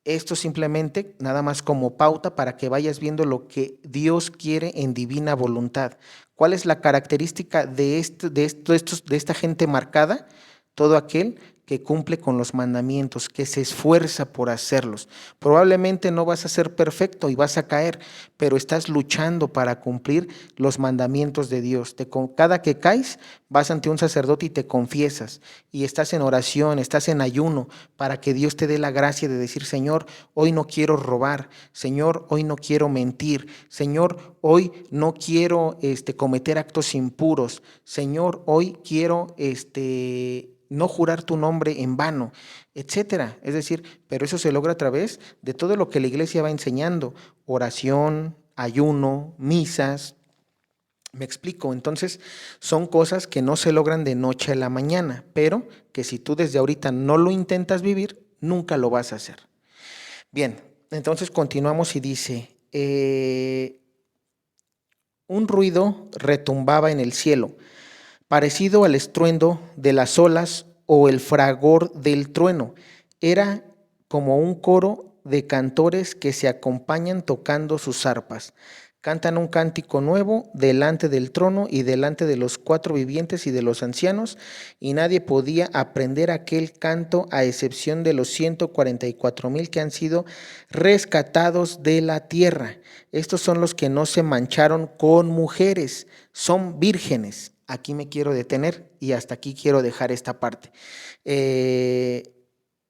esto simplemente nada más como pauta para que vayas viendo lo que Dios quiere en divina voluntad. ¿Cuál es la característica de esta gente marcada? Todo aquel que cumple con los mandamientos, que se esfuerza por hacerlos. Probablemente no vas a ser perfecto y vas a caer, pero estás luchando para cumplir los mandamientos de Dios. Cada que caes, vas ante un sacerdote y te confiesas, y estás en oración, estás en ayuno, para que Dios te dé la gracia de decir, Señor, hoy no quiero robar, Señor, hoy no quiero mentir, Señor, hoy no quiero cometer actos impuros, Señor, hoy quiero no jurar tu nombre en vano, etcétera. Es decir, pero eso se logra a través de todo lo que la iglesia va enseñando, oración, ayuno, misas. Me explico, entonces son cosas que no se logran de noche a la mañana, pero que si tú desde ahorita no lo intentas vivir, nunca lo vas a hacer. Bien, entonces continuamos y dice, un ruido retumbaba en el cielo, parecido al estruendo de las olas o el fragor del trueno. Era como un coro de cantores que se acompañan tocando sus arpas. Cantan un cántico nuevo delante del trono y delante de los 4 vivientes y de los ancianos, y nadie podía aprender aquel canto a excepción de los 144,000 que han sido rescatados de la tierra. Estos son los que no se mancharon con mujeres, son vírgenes. Aquí me quiero detener y hasta aquí quiero dejar esta parte.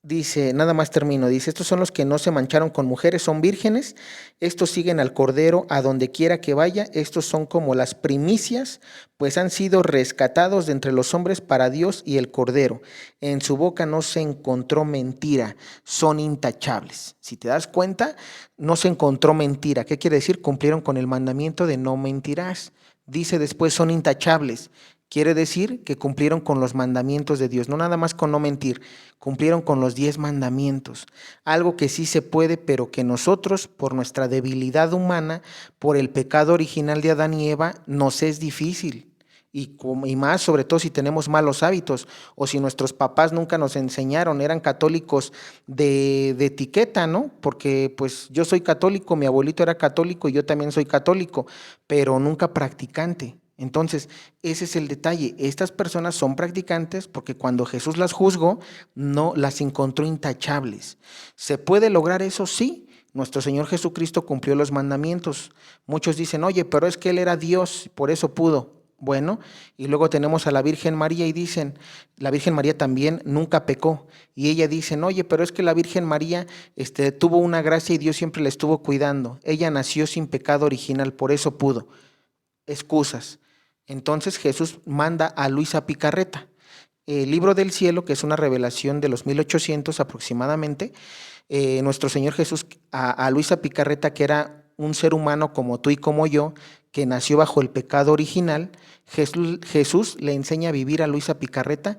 Dice, nada más termino, dice, estos son los que no se mancharon con mujeres, son vírgenes, estos siguen al Cordero a donde quiera que vaya, estos son como las primicias, pues han sido rescatados de entre los hombres para Dios y el Cordero. En su boca no se encontró mentira, son intachables. Si te das cuenta, no se encontró mentira. ¿Qué quiere decir? Cumplieron con el mandamiento de no mentirás. Dice después, son intachables. Quiere decir que cumplieron con los mandamientos de Dios, no nada más con no mentir, cumplieron con los 10 mandamientos, algo que sí se puede, pero que nosotros, por nuestra debilidad humana, por el pecado original de Adán y Eva, nos es difícil. Y más, sobre todo si tenemos malos hábitos o si nuestros papás nunca nos enseñaron, eran católicos de etiqueta, ¿no? Porque pues yo soy católico, mi abuelito era católico y yo también soy católico, pero nunca practicante. Entonces, ese es el detalle. Estas personas son practicantes porque cuando Jesús las juzgó, no las encontró intachables. ¿Se puede lograr eso? Sí. Nuestro Señor Jesucristo cumplió los mandamientos. Muchos dicen, oye, pero es que Él era Dios, por eso pudo. Bueno, y luego tenemos a la Virgen María y dicen, la Virgen María también nunca pecó. Y ella dicen, oye, pero es que la Virgen María tuvo una gracia y Dios siempre la estuvo cuidando. Ella nació sin pecado original, por eso pudo. Excusas. Entonces Jesús manda a Luisa Picarreta. El libro del cielo, que es una revelación de los 1800 aproximadamente, nuestro Señor Jesús a Luisa Picarreta, que era un ser humano como tú y como yo, que nació bajo el pecado original, Jesús le enseña a vivir a Luisa Picarreta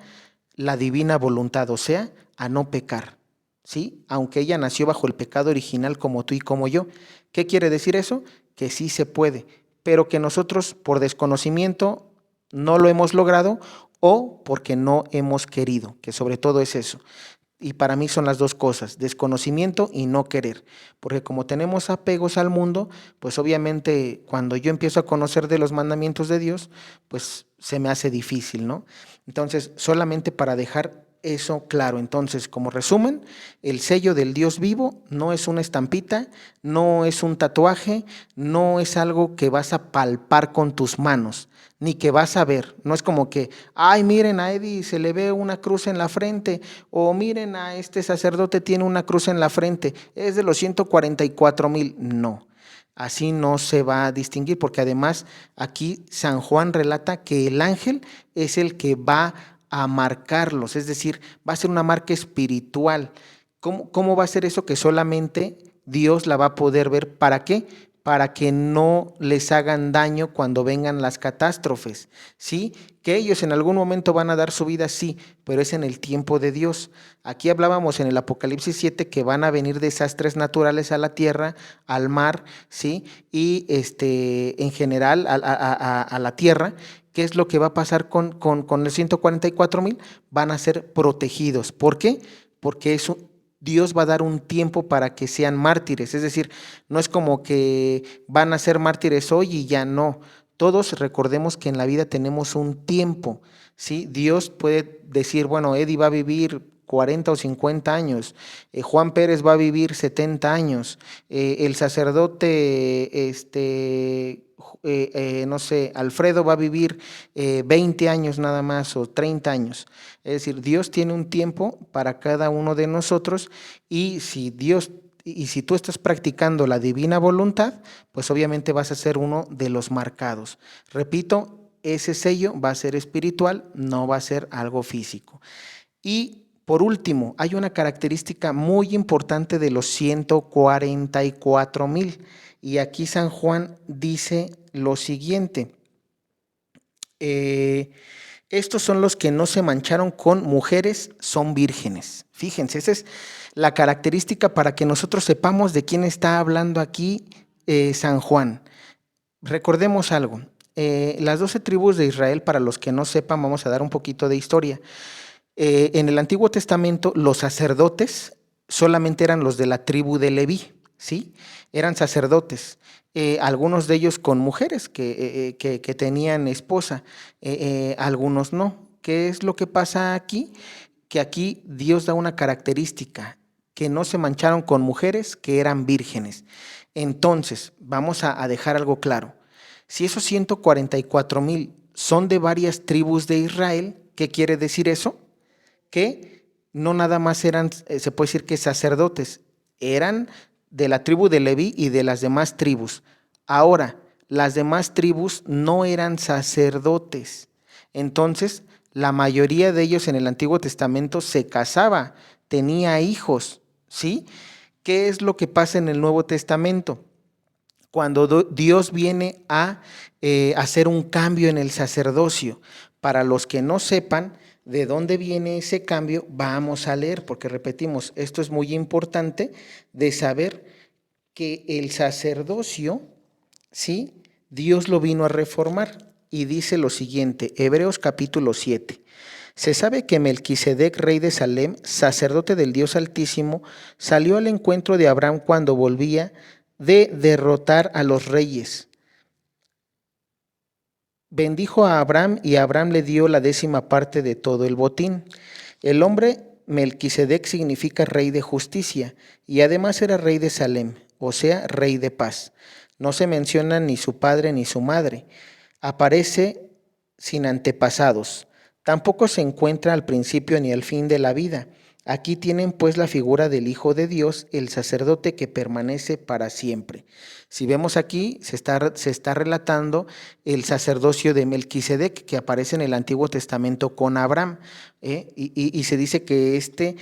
la divina voluntad, o sea, a no pecar, ¿sí? Aunque ella nació bajo el pecado original como tú y como yo. ¿Qué quiere decir eso? Que sí se puede, pero que nosotros por desconocimiento no lo hemos logrado o porque no hemos querido, que sobre todo es eso. Y para mí son las dos cosas, desconocimiento y no querer, porque como tenemos apegos al mundo, pues obviamente cuando yo empiezo a conocer de los mandamientos de Dios, pues se me hace difícil, ¿no? Entonces, solamente para dejar eso claro. Entonces, como resumen, el sello del Dios vivo no es una estampita, no es un tatuaje, no es algo que vas a palpar con tus manos, ni que vas a ver. No es como que, ay, miren a Eddie se le ve una cruz en la frente, o miren a este sacerdote tiene una cruz en la frente, es de los 144,000. No, así no se va a distinguir, porque además aquí San Juan relata que el ángel es el que va a marcarlos, es decir, va a ser una marca espiritual. ¿Cómo va a ser eso que solamente Dios la va a poder ver? ¿Para qué? Para que no les hagan daño cuando vengan las catástrofes, ¿sí? Que ellos en algún momento van a dar su vida, sí, pero es en el tiempo de Dios. Aquí hablábamos en el Apocalipsis 7 que van a venir desastres naturales a la tierra, al mar, ¿sí? Y en general a la tierra. ¿Qué es lo que va a pasar con los 144,000? Van a ser protegidos. ¿Por qué? Porque Dios va a dar un tiempo para que sean mártires. Es decir, no es como que van a ser mártires hoy y ya no. Todos recordemos que en la vida tenemos un tiempo, ¿sí? Dios puede decir, bueno, Eddie va a vivir 40 o 50 años, Juan Pérez va a vivir 70 años, el sacerdote, no sé, Alfredo va a vivir 20 años nada más o 30 años. Es decir, Dios tiene un tiempo para cada uno de nosotros y si tú estás practicando la divina voluntad, pues obviamente vas a ser uno de los marcados. Repito, ese sello va a ser espiritual, no va a ser algo físico. Y por último, hay una característica muy importante de los 144,000. Y aquí San Juan dice lo siguiente. Estos son los que no se mancharon con mujeres, son vírgenes. Fíjense, esa es la característica para que nosotros sepamos de quién está hablando aquí San Juan. Recordemos algo. Las 12 tribus de Israel, para los que no sepan, vamos a dar un poquito de historia. En el Antiguo Testamento, los sacerdotes solamente eran los de la tribu de Leví, ¿sí? Eran sacerdotes, algunos de ellos con mujeres que tenían esposa, algunos no. ¿Qué es lo que pasa aquí? Que aquí Dios da una característica, que no se mancharon con mujeres que eran vírgenes. Entonces, vamos a dejar algo claro. Si esos 144,000 son de varias tribus de Israel, ¿qué quiere decir eso? Que no nada más eran, se puede decir que sacerdotes, eran de la tribu de Leví y de las demás tribus. Ahora, las demás tribus no eran sacerdotes. Entonces, la mayoría de ellos en el Antiguo Testamento se casaba, tenía hijos, ¿sí? ¿Qué es lo que pasa en el Nuevo Testamento? Cuando Dios viene a hacer un cambio en el sacerdocio. Para los que no sepan de dónde viene ese cambio, vamos a leer, porque repetimos, esto es muy importante de saber que el sacerdocio, ¿sí? Dios lo vino a reformar y dice lo siguiente, Hebreos capítulo 7. Se sabe que Melquisedec, rey de Salem, sacerdote del Dios Altísimo, salió al encuentro de Abraham cuando volvía de derrotar a los reyes. Bendijo a Abraham y Abraham le dio la 10ª parte de todo el botín. El nombre Melquisedec significa rey de justicia y además era rey de Salem, o sea, rey de paz. No se menciona ni su padre ni su madre. Aparece sin antepasados. Tampoco se encuentra al principio ni al fin de la vida. Aquí tienen pues la figura del Hijo de Dios, el sacerdote que permanece para siempre. Si vemos aquí, se está relatando el sacerdocio de Melquisedec que aparece en el Antiguo Testamento con Abraham, y se dice que este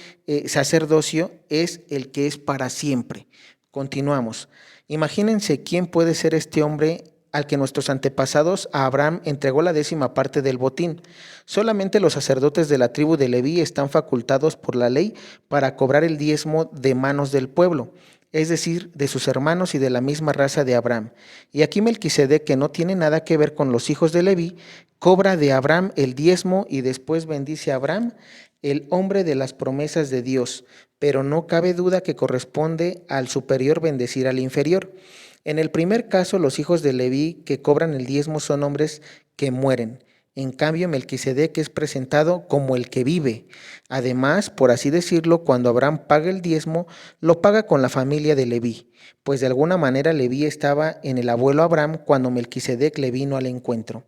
sacerdocio es el que es para siempre. Continuamos. Imagínense quién puede ser este hombre al que nuestros antepasados a Abraham entregó la 10ª parte del botín. Solamente los sacerdotes de la tribu de Leví están facultados por la ley para cobrar el diezmo de manos del pueblo, es decir, de sus hermanos y de la misma raza de Abraham. Y aquí Melquisedec, que no tiene nada que ver con los hijos de Leví, cobra de Abraham el diezmo y después bendice a Abraham, el hombre de las promesas de Dios, pero no cabe duda que corresponde al superior bendecir al inferior. En el primer caso, los hijos de Leví que cobran el diezmo son hombres que mueren. En cambio, Melquisedec es presentado como el que vive. Además, por así decirlo, cuando Abraham paga el diezmo, lo paga con la familia de Leví, pues de alguna manera Leví estaba en el abuelo Abraham cuando Melquisedec le vino al encuentro.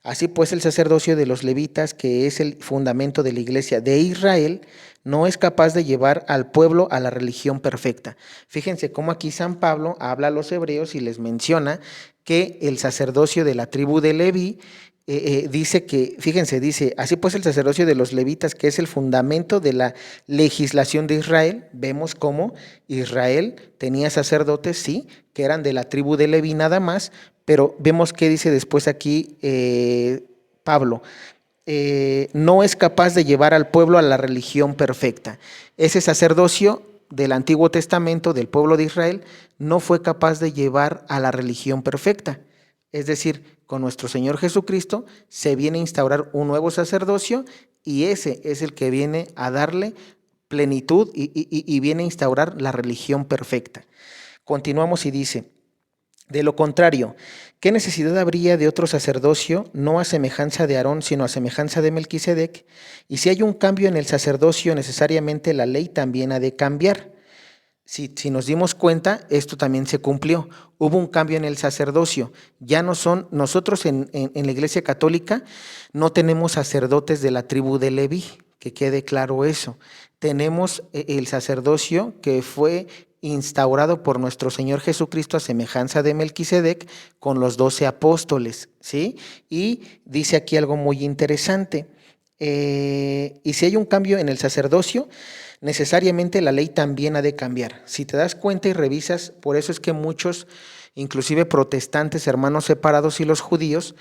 Así pues, el sacerdocio de los levitas, que es el fundamento de la iglesia de Israel, no es capaz de llevar al pueblo a la religión perfecta. Fíjense cómo aquí San Pablo habla a los hebreos y les menciona que el sacerdocio de la tribu de Leví dice que, fíjense, dice, así pues el sacerdocio de los levitas, que es el fundamento de la legislación de Israel, vemos cómo Israel tenía sacerdotes, sí, que eran de la tribu de Leví nada más, pero vemos que dice después aquí Pablo, no es capaz de llevar al pueblo a la religión perfecta. Ese sacerdocio del Antiguo Testamento del pueblo de Israel no fue capaz de llevar a la religión perfecta. Es decir, con nuestro Señor Jesucristo se viene a instaurar un nuevo sacerdocio y ese es el que viene a darle plenitud y viene a instaurar la religión perfecta. Continuamos y dice, de lo contrario, ¿qué necesidad habría de otro sacerdocio, no a semejanza de Aarón, sino a semejanza de Melquisedec? Y si hay un cambio en el sacerdocio, necesariamente la ley también ha de cambiar. Si nos dimos cuenta, esto también se cumplió. Hubo un cambio en el sacerdocio. Ya no son, nosotros en la Iglesia Católica no tenemos sacerdotes de la tribu de Leví, que quede claro eso. Tenemos el sacerdocio que fue instaurado por nuestro Señor Jesucristo a semejanza de Melquisedec con los 12 apóstoles, ¿sí? Y dice aquí algo muy interesante. Y si hay un cambio en el sacerdocio, necesariamente la ley también ha de cambiar. Si te das cuenta y revisas, por eso es que muchos, inclusive protestantes, hermanos separados y los judíos,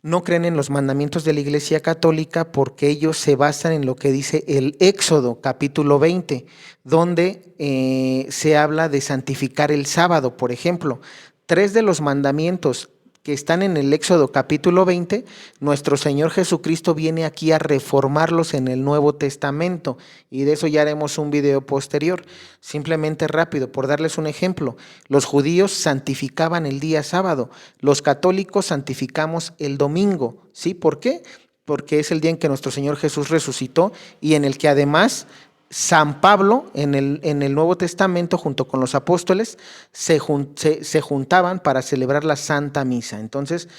no creen en los mandamientos de la Iglesia Católica porque ellos se basan en lo que dice el Éxodo, capítulo 20, donde se habla de santificar el sábado, por ejemplo. 3 de los mandamientos que están en el Éxodo capítulo 20, nuestro Señor Jesucristo viene aquí a reformarlos en el Nuevo Testamento y de eso ya haremos un video posterior. Simplemente rápido, por darles un ejemplo, los judíos santificaban el día sábado, los católicos santificamos el domingo, ¿sí? ¿Por qué? Porque es el día en que nuestro Señor Jesús resucitó y en el que además San Pablo en el Nuevo Testamento junto con los apóstoles se juntaban para celebrar la Santa Misa. Entonces,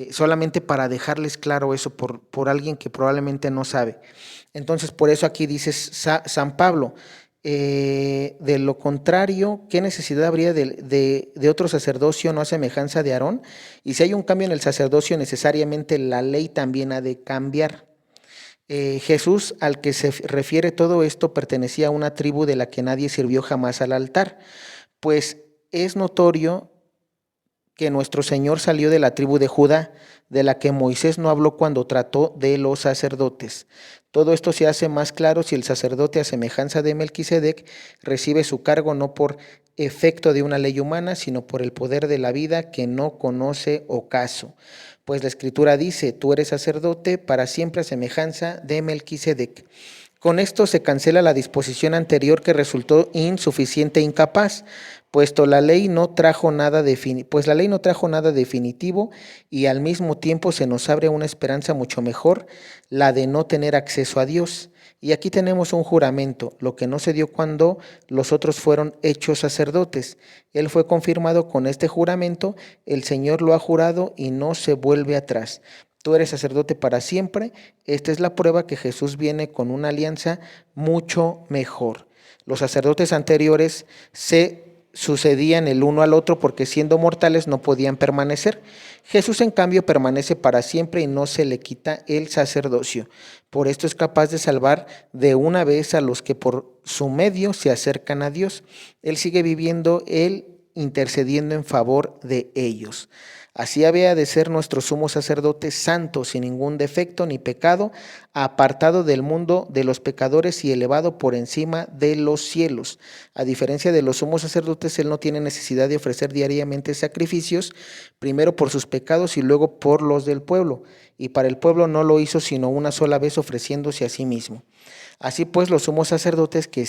solamente para dejarles claro eso por alguien que probablemente no sabe. Entonces, por eso aquí dice San Pablo, de lo contrario, ¿qué necesidad habría de otro sacerdocio no a semejanza de Aarón? Y si hay un cambio en el sacerdocio, necesariamente la ley también ha de cambiar. Jesús, al que se refiere todo esto, pertenecía a una tribu de la que nadie sirvió jamás al altar, pues es notorio que nuestro Señor salió de la tribu de Judá, de la que Moisés no habló cuando trató de los sacerdotes. Todo esto se hace más claro si el sacerdote, a semejanza de Melquisedec, recibe su cargo no por efecto de una ley humana, sino por el poder de la vida que no conoce ocaso. Pues la Escritura dice, tú eres sacerdote para siempre a semejanza de Melquisedec. Con esto se cancela la disposición anterior que resultó insuficiente e incapaz, pues la ley no trajo nada definitivo y al mismo tiempo se nos abre una esperanza mucho mejor, la de no tener acceso a Dios. Y aquí tenemos un juramento, lo que no se dio cuando los otros fueron hechos sacerdotes. Él fue confirmado con este juramento, el Señor lo ha jurado y no se vuelve atrás. Tú eres sacerdote para siempre. Esta es la prueba que Jesús viene con una alianza mucho mejor. Los sacerdotes anteriores se sucedían el uno al otro porque siendo mortales no podían permanecer. Jesús en cambio permanece para siempre y no se le quita el sacerdocio. Por esto es capaz de salvar de una vez a los que por su medio se acercan a Dios. Él sigue viviendo, Él intercediendo en favor de ellos. Así había de ser nuestro sumo sacerdote santo, sin ningún defecto ni pecado, apartado del mundo de los pecadores y elevado por encima de los cielos. A diferencia de los sumos sacerdotes, él no tiene necesidad de ofrecer diariamente sacrificios, primero por sus pecados y luego por los del pueblo. Y para el pueblo no lo hizo sino una sola vez ofreciéndose a sí mismo. Así pues, los sumos sacerdotes que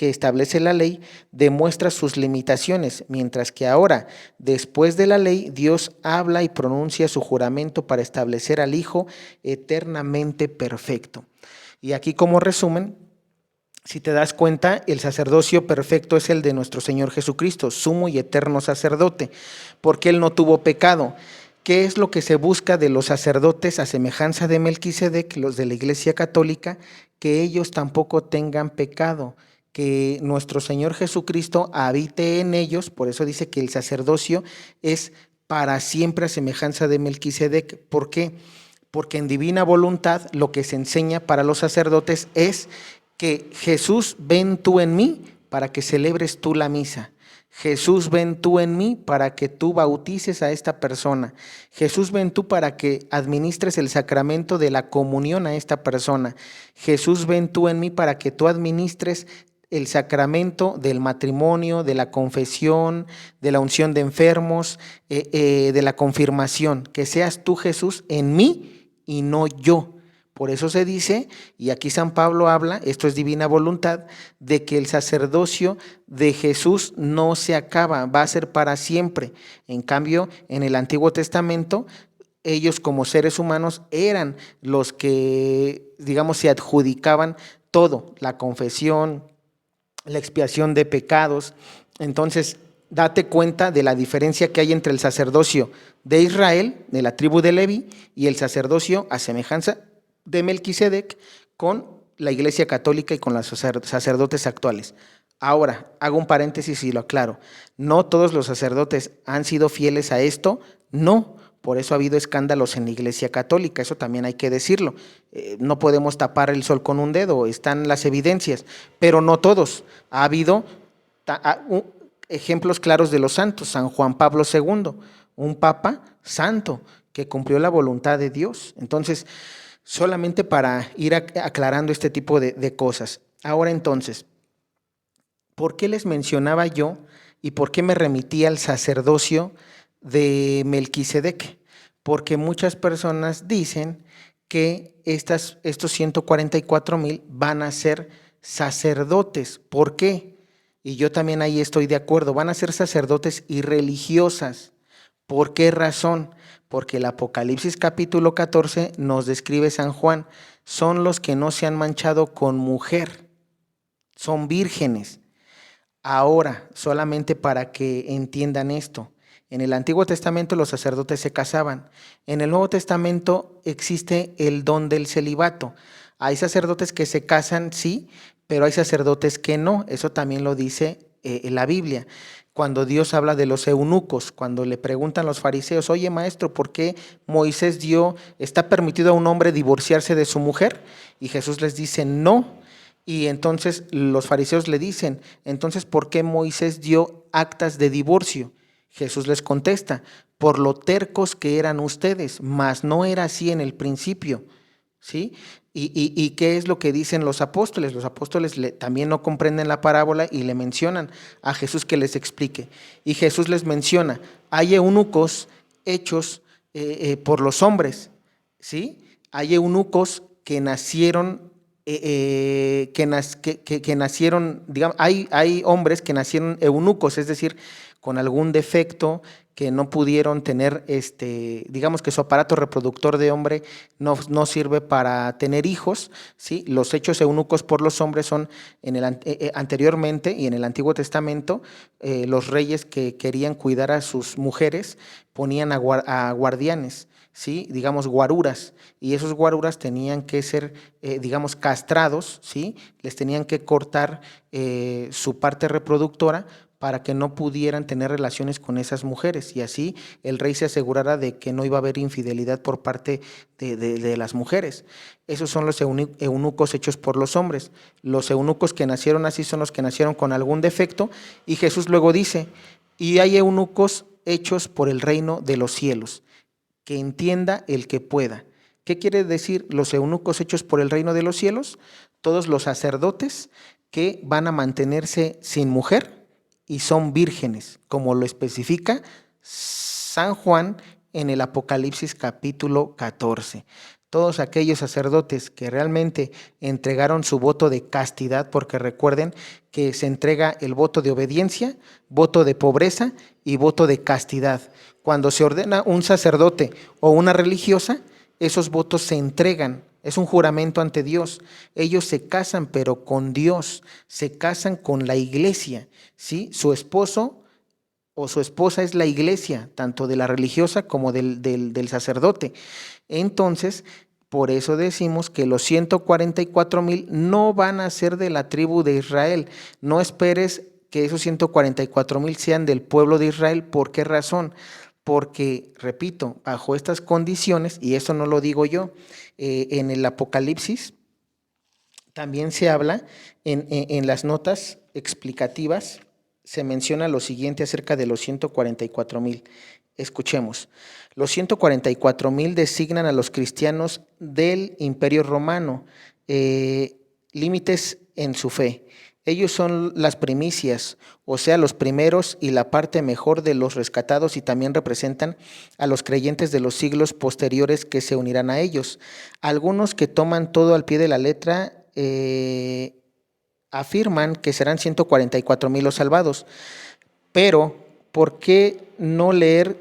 que establece la ley demuestra sus limitaciones, mientras que ahora, después de la ley, Dios habla y pronuncia su juramento para establecer al Hijo eternamente perfecto. Y aquí, como resumen, si te das cuenta, el sacerdocio perfecto es el de nuestro Señor Jesucristo, sumo y eterno sacerdote, porque Él no tuvo pecado. ¿Qué es lo que se busca de los sacerdotes a semejanza de Melquisedec, los de la Iglesia Católica? Que ellos tampoco tengan pecado, que nuestro Señor Jesucristo habite en ellos. Por eso dice que el sacerdocio es para siempre a semejanza de Melquisedec. ¿Por qué? Porque en divina voluntad lo que se enseña para los sacerdotes es que Jesús, ven tú en mí para que celebres tú la misa. Jesús, ven tú en mí para que tú bautices a esta persona. Jesús, ven tú para que administres el sacramento de la comunión a esta persona. Jesús, ven tú en mí para que tú administres el sacramento del matrimonio, de la confesión, de la unción de enfermos, de la confirmación. Que seas tú, Jesús, en mí y no yo. Por eso se dice, y aquí San Pablo habla, esto es divina voluntad, de que el sacerdocio de Jesús no se acaba, va a ser para siempre. En cambio, en el Antiguo Testamento, ellos como seres humanos eran los que, digamos, se adjudicaban todo, la confesión, la expiación de pecados. Entonces, date cuenta de la diferencia que hay entre el sacerdocio de Israel, de la tribu de Leví, y el sacerdocio a semejanza de Melquisedec con la Iglesia Católica y con los sacerdotes actuales. Ahora, hago un paréntesis y lo aclaro. No todos los sacerdotes han sido fieles a esto, no. Por eso ha habido escándalos en la Iglesia Católica, eso también hay que decirlo. No podemos tapar el sol con un dedo, están las evidencias, pero no todos. Ha habido ejemplos claros de los santos. San Juan Pablo II, un papa santo que cumplió la voluntad de Dios. Entonces, solamente para ir aclarando este tipo de cosas. Ahora entonces, ¿por qué les mencionaba yo y por qué me remitía al sacerdocio de Melquisedec? Porque muchas personas dicen que estos 144,000 van a ser sacerdotes. ¿Por qué? Y yo también ahí estoy de acuerdo, van a ser sacerdotes y religiosas. ¿Por qué razón? Porque el Apocalipsis capítulo 14 nos describe San Juan, son los que no se han manchado con mujer, son vírgenes. Ahora, solamente para que entiendan esto, en el Antiguo Testamento los sacerdotes se casaban, en el Nuevo Testamento existe el don del celibato. Hay sacerdotes que se casan, sí, pero hay sacerdotes que no, eso también lo dice la Biblia. Cuando Dios habla de los eunucos, cuando le preguntan los fariseos, oye maestro, ¿por qué Moisés está permitido a un hombre divorciarse de su mujer? Y Jesús les dice, no. Y entonces los fariseos le dicen, entonces, ¿por qué Moisés dio actas de divorcio? Jesús les contesta, por lo tercos que eran ustedes, mas no era así en el principio, ¿sí? ¿Y qué es lo que dicen los apóstoles? Los apóstoles también no comprenden la parábola y le mencionan a Jesús que les explique. Y Jesús les menciona, hay eunucos hechos por los hombres, ¿sí? Hay eunucos que nacieron, que nacieron, digamos, hay hombres que nacieron eunucos, es decir, con algún defecto, que no pudieron tener, digamos que su aparato reproductor de hombre no sirve para tener hijos, ¿sí? Los hechos eunucos por los hombres son anteriormente y en el Antiguo Testamento, los reyes que querían cuidar a sus mujeres ponían a guardianes, ¿sí? Digamos guaruras, y esos guaruras tenían que ser, digamos, castrados, ¿sí? Les tenían que cortar su parte reproductora para que no pudieran tener relaciones con esas mujeres, y así el rey se asegurara de que no iba a haber infidelidad por parte de las mujeres. Esos son los eunucos hechos por los hombres. Los eunucos que nacieron así son los que nacieron con algún defecto, y Jesús luego dice, y hay eunucos hechos por el reino de los cielos, que entienda el que pueda. ¿Qué quiere decir los eunucos hechos por el reino de los cielos? Todos los sacerdotes que van a mantenerse sin mujer y son vírgenes, como lo especifica San Juan en el Apocalipsis capítulo 14. todos aquellos sacerdotes que realmente entregaron su voto de castidad, porque recuerden que se entrega el voto de obediencia, voto de pobreza y voto de castidad. Cuando se ordena un sacerdote o una religiosa, esos votos se entregan, es un juramento ante Dios. Ellos se casan, pero con Dios, se casan con la iglesia, ¿sí? Su esposo o su esposa es la iglesia, tanto de la religiosa como del sacerdote. Entonces, por eso decimos que los 144,000 no van a ser de la tribu de Israel. No esperes que esos 144,000 sean del pueblo de Israel. ¿Por qué razón? Porque, repito, bajo estas condiciones, y eso no lo digo yo, en el Apocalipsis también se habla en las notas explicativas, se menciona lo siguiente acerca de los 144,000. Escuchemos. Los 144,000 designan a los cristianos del Imperio Romano, límites en su fe. Ellos son las primicias, o sea, los primeros y la parte mejor de los rescatados, y también representan a los creyentes de los siglos posteriores que se unirán a ellos. Algunos que toman todo al pie de la letra afirman que serán 144,000 los salvados, pero ¿por qué no leer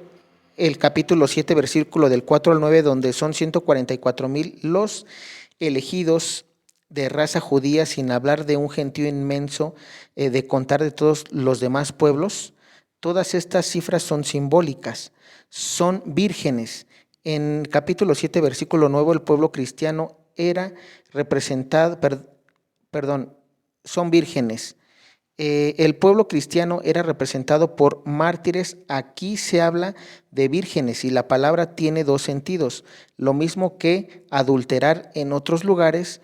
el capítulo 7, versículo del 4 al 9, donde son 144,000 los elegidos de raza judía, sin hablar de un gentío inmenso, de contar de todos los demás pueblos? Todas estas cifras son simbólicas, son vírgenes. En capítulo 7, versículo 9, el pueblo cristiano era representado, son vírgenes. El pueblo cristiano era representado por mártires. Aquí se habla de vírgenes y la palabra tiene dos sentidos, lo mismo que adulterar en otros lugares,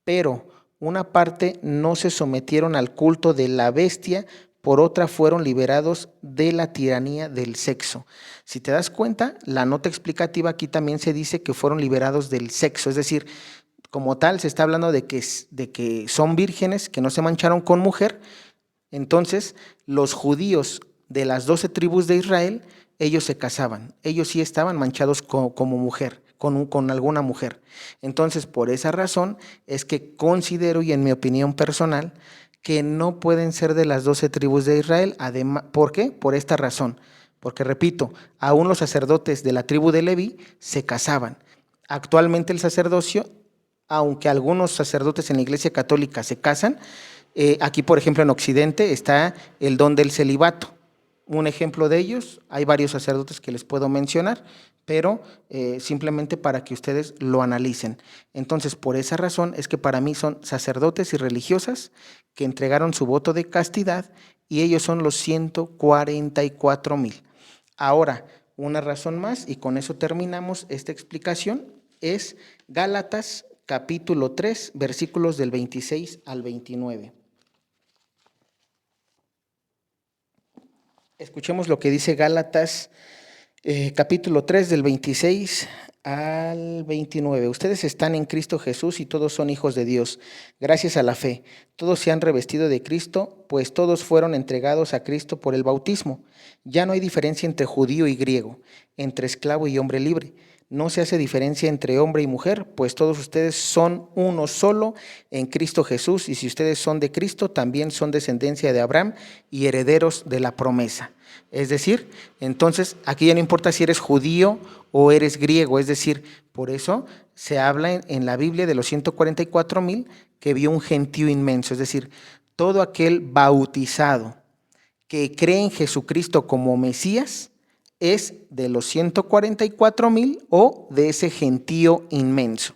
pero una parte no se sometieron al culto de la bestia, por otra fueron liberados de la tiranía del sexo. Si te das cuenta, la nota explicativa aquí también se dice que fueron liberados del sexo, es decir, como tal se está hablando de que son vírgenes, que no se mancharon con mujer. Entonces, los judíos de las 12 tribus de Israel, ellos se casaban, ellos sí estaban manchados como mujer, con alguna mujer. Entonces, por esa razón es que considero, y en mi opinión personal, que no pueden ser de las 12 tribus de Israel. Además, ¿por qué? Por esta razón. Porque, repito, aún los sacerdotes de la tribu de Leví se casaban. Actualmente el sacerdocio, aunque algunos sacerdotes en la Iglesia Católica se casan, aquí, por ejemplo, en Occidente está el don del celibato. Un ejemplo de ellos, hay varios sacerdotes que les puedo mencionar, pero simplemente para que ustedes lo analicen. Entonces, por esa razón es que para mí son sacerdotes y religiosas que entregaron su voto de castidad, y ellos son los 144,000. Ahora, una razón más, y con eso terminamos esta explicación, es Gálatas capítulo 3, versículos del 26 al 29. Escuchemos lo que dice Gálatas capítulo 3 del 26 al 29. Ustedes están en Cristo Jesús y todos son hijos de Dios, gracias a la fe. Todos se han revestido de Cristo, pues todos fueron entregados a Cristo por el bautismo. Ya no hay diferencia entre judío y griego, entre esclavo y hombre libre. No se hace diferencia entre hombre y mujer, pues todos ustedes son uno solo en Cristo Jesús, y si ustedes son de Cristo, también son descendencia de Abraham y herederos de la promesa. Es decir, entonces aquí ya no importa si eres judío o eres griego, es decir, por eso se habla en la Biblia de los 144,000 que vio un gentío inmenso, es decir, todo aquel bautizado que cree en Jesucristo como Mesías es de los 144,000 o de ese gentío inmenso.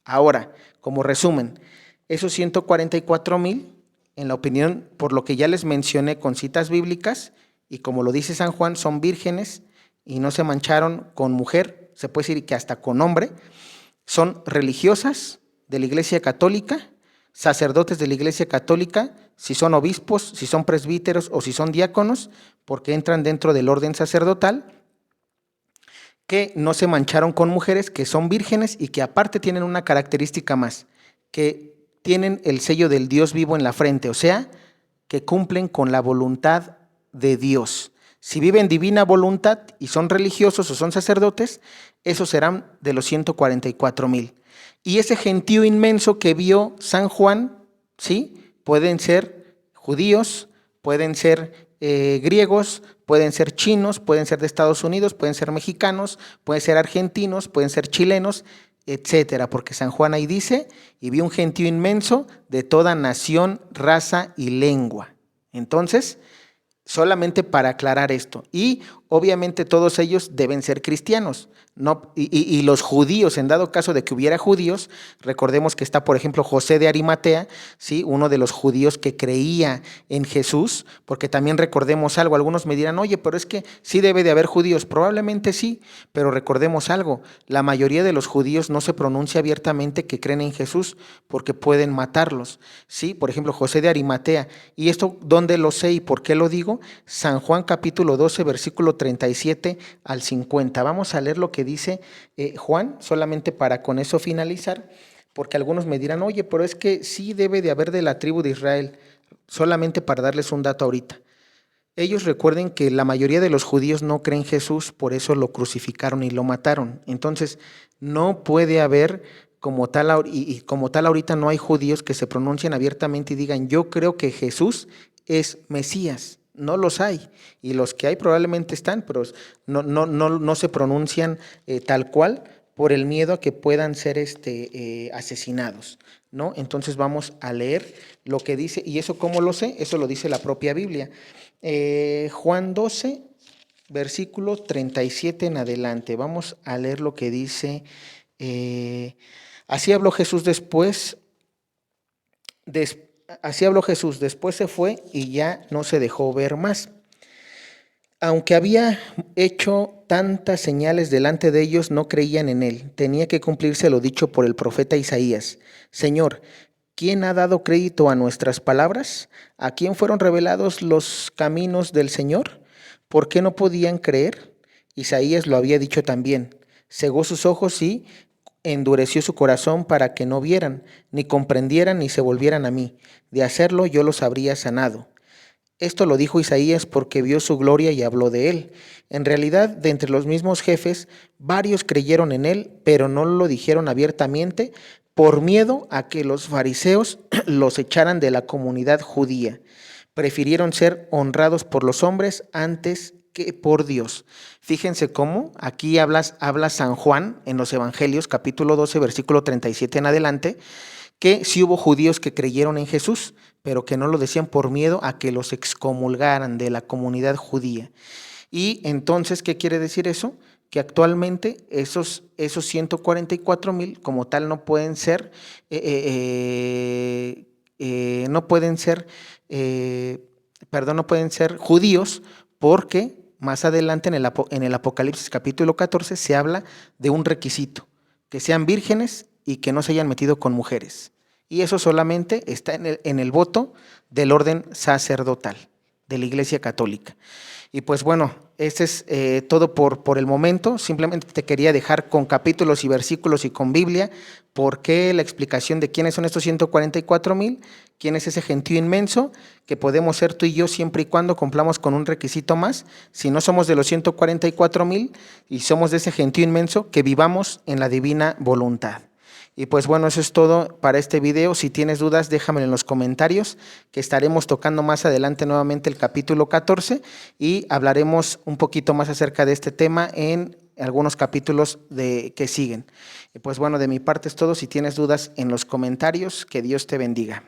Ahora, como resumen, esos 144,000, en la opinión, por lo que ya les mencioné con citas bíblicas, y como lo dice San Juan, son vírgenes y no se mancharon con mujer, se puede decir que hasta con hombre, son religiosas de la Iglesia Católica, sacerdotes de la Iglesia Católica, si son obispos, si son presbíteros o si son diáconos, porque entran dentro del orden sacerdotal, que no se mancharon con mujeres, que son vírgenes y que aparte tienen una característica más, que tienen el sello del Dios vivo en la frente, o sea, que cumplen con la voluntad de Dios. Si viven divina voluntad y son religiosos o son sacerdotes, esos serán de los 144,000. Y ese gentío inmenso que vio San Juan, ¿sí? Pueden ser judíos, pueden ser griegos, pueden ser chinos, pueden ser de Estados Unidos, pueden ser mexicanos, pueden ser argentinos, pueden ser chilenos, etcétera, porque San Juan ahí dice, y vi un gentío inmenso de toda nación, raza y lengua. Entonces, solamente para aclarar esto, y obviamente todos ellos deben ser cristianos, no, y los judíos, en dado caso de que hubiera judíos, recordemos que está, por ejemplo, José de Arimatea, ¿sí? Uno de los judíos que creía en Jesús, porque también recordemos algo, algunos me dirán, oye, pero es que sí debe de haber judíos, probablemente sí, pero recordemos algo, la mayoría de los judíos no se pronuncia abiertamente que creen en Jesús, porque pueden matarlos, ¿sí? Por ejemplo, José de Arimatea, y esto, ¿dónde lo sé y por qué lo digo? San Juan capítulo 12, versículo 37 al 50. Vamos a leer lo que dice Juan, solamente para con eso finalizar, porque algunos me dirán, oye, pero es que sí debe de haber de la tribu de Israel, solamente para darles un dato ahorita. Ellos recuerden que la mayoría de los judíos no creen en Jesús, por eso lo crucificaron y lo mataron. Entonces, no puede haber como tal, y como tal ahorita no hay judíos que se pronuncien abiertamente y digan, yo creo que Jesús es Mesías. No los hay, y los que hay probablemente están, pero no se pronuncian tal cual por el miedo a que puedan ser asesinados, ¿no? Entonces vamos a leer lo que dice, y eso ¿cómo lo sé? Eso lo dice la propia Biblia. Juan 12, versículo 37 en adelante. Vamos a leer lo que dice. Así habló Jesús después. Así habló Jesús, después se fue y ya no se dejó ver más. Aunque había hecho tantas señales delante de ellos, no creían en él. Tenía que cumplirse lo dicho por el profeta Isaías. Señor, ¿quién ha dado crédito a nuestras palabras? ¿A quién fueron revelados los caminos del Señor? ¿Por qué no podían creer? Isaías lo había dicho también. Cegó sus ojos y endureció su corazón para que no vieran, ni comprendieran, ni se volvieran a mí. De hacerlo yo los habría sanado. Esto lo dijo Isaías porque vio su gloria y habló de él. En realidad, de entre los mismos jefes, varios creyeron en él, pero no lo dijeron abiertamente por miedo a que los fariseos los echaran de la comunidad judía. Prefirieron ser honrados por los hombres antes que por Dios. Fíjense cómo aquí habla San Juan en los Evangelios, capítulo 12, versículo 37 en adelante, que sí hubo judíos que creyeron en Jesús, pero que no lo decían por miedo a que los excomulgaran de la comunidad judía. Y entonces, ¿qué quiere decir eso? Que actualmente esos 144,000 como tal no pueden ser, no pueden ser judíos, porque más adelante en el Apocalipsis capítulo 14 se habla de un requisito, que sean vírgenes y que no se hayan metido con mujeres. Y eso solamente está en el voto del orden sacerdotal de la Iglesia Católica. Y pues bueno, ese es todo por el momento. Simplemente te quería dejar con capítulos y versículos y con Biblia, por qué la explicación de quiénes son estos 144,000, quién es ese gentío inmenso, que podemos ser tú y yo siempre y cuando cumplamos con un requisito más. Si no somos de los 144,000 y somos de ese gentío inmenso, que vivamos en la divina voluntad. Y pues bueno, eso es todo para este video. Si tienes dudas, déjamelo en los comentarios, que estaremos tocando más adelante nuevamente el capítulo 14 y hablaremos un poquito más acerca de este tema en algunos capítulos que siguen. Y pues bueno, de mi parte es todo. Si tienes dudas, en los comentarios, que Dios te bendiga.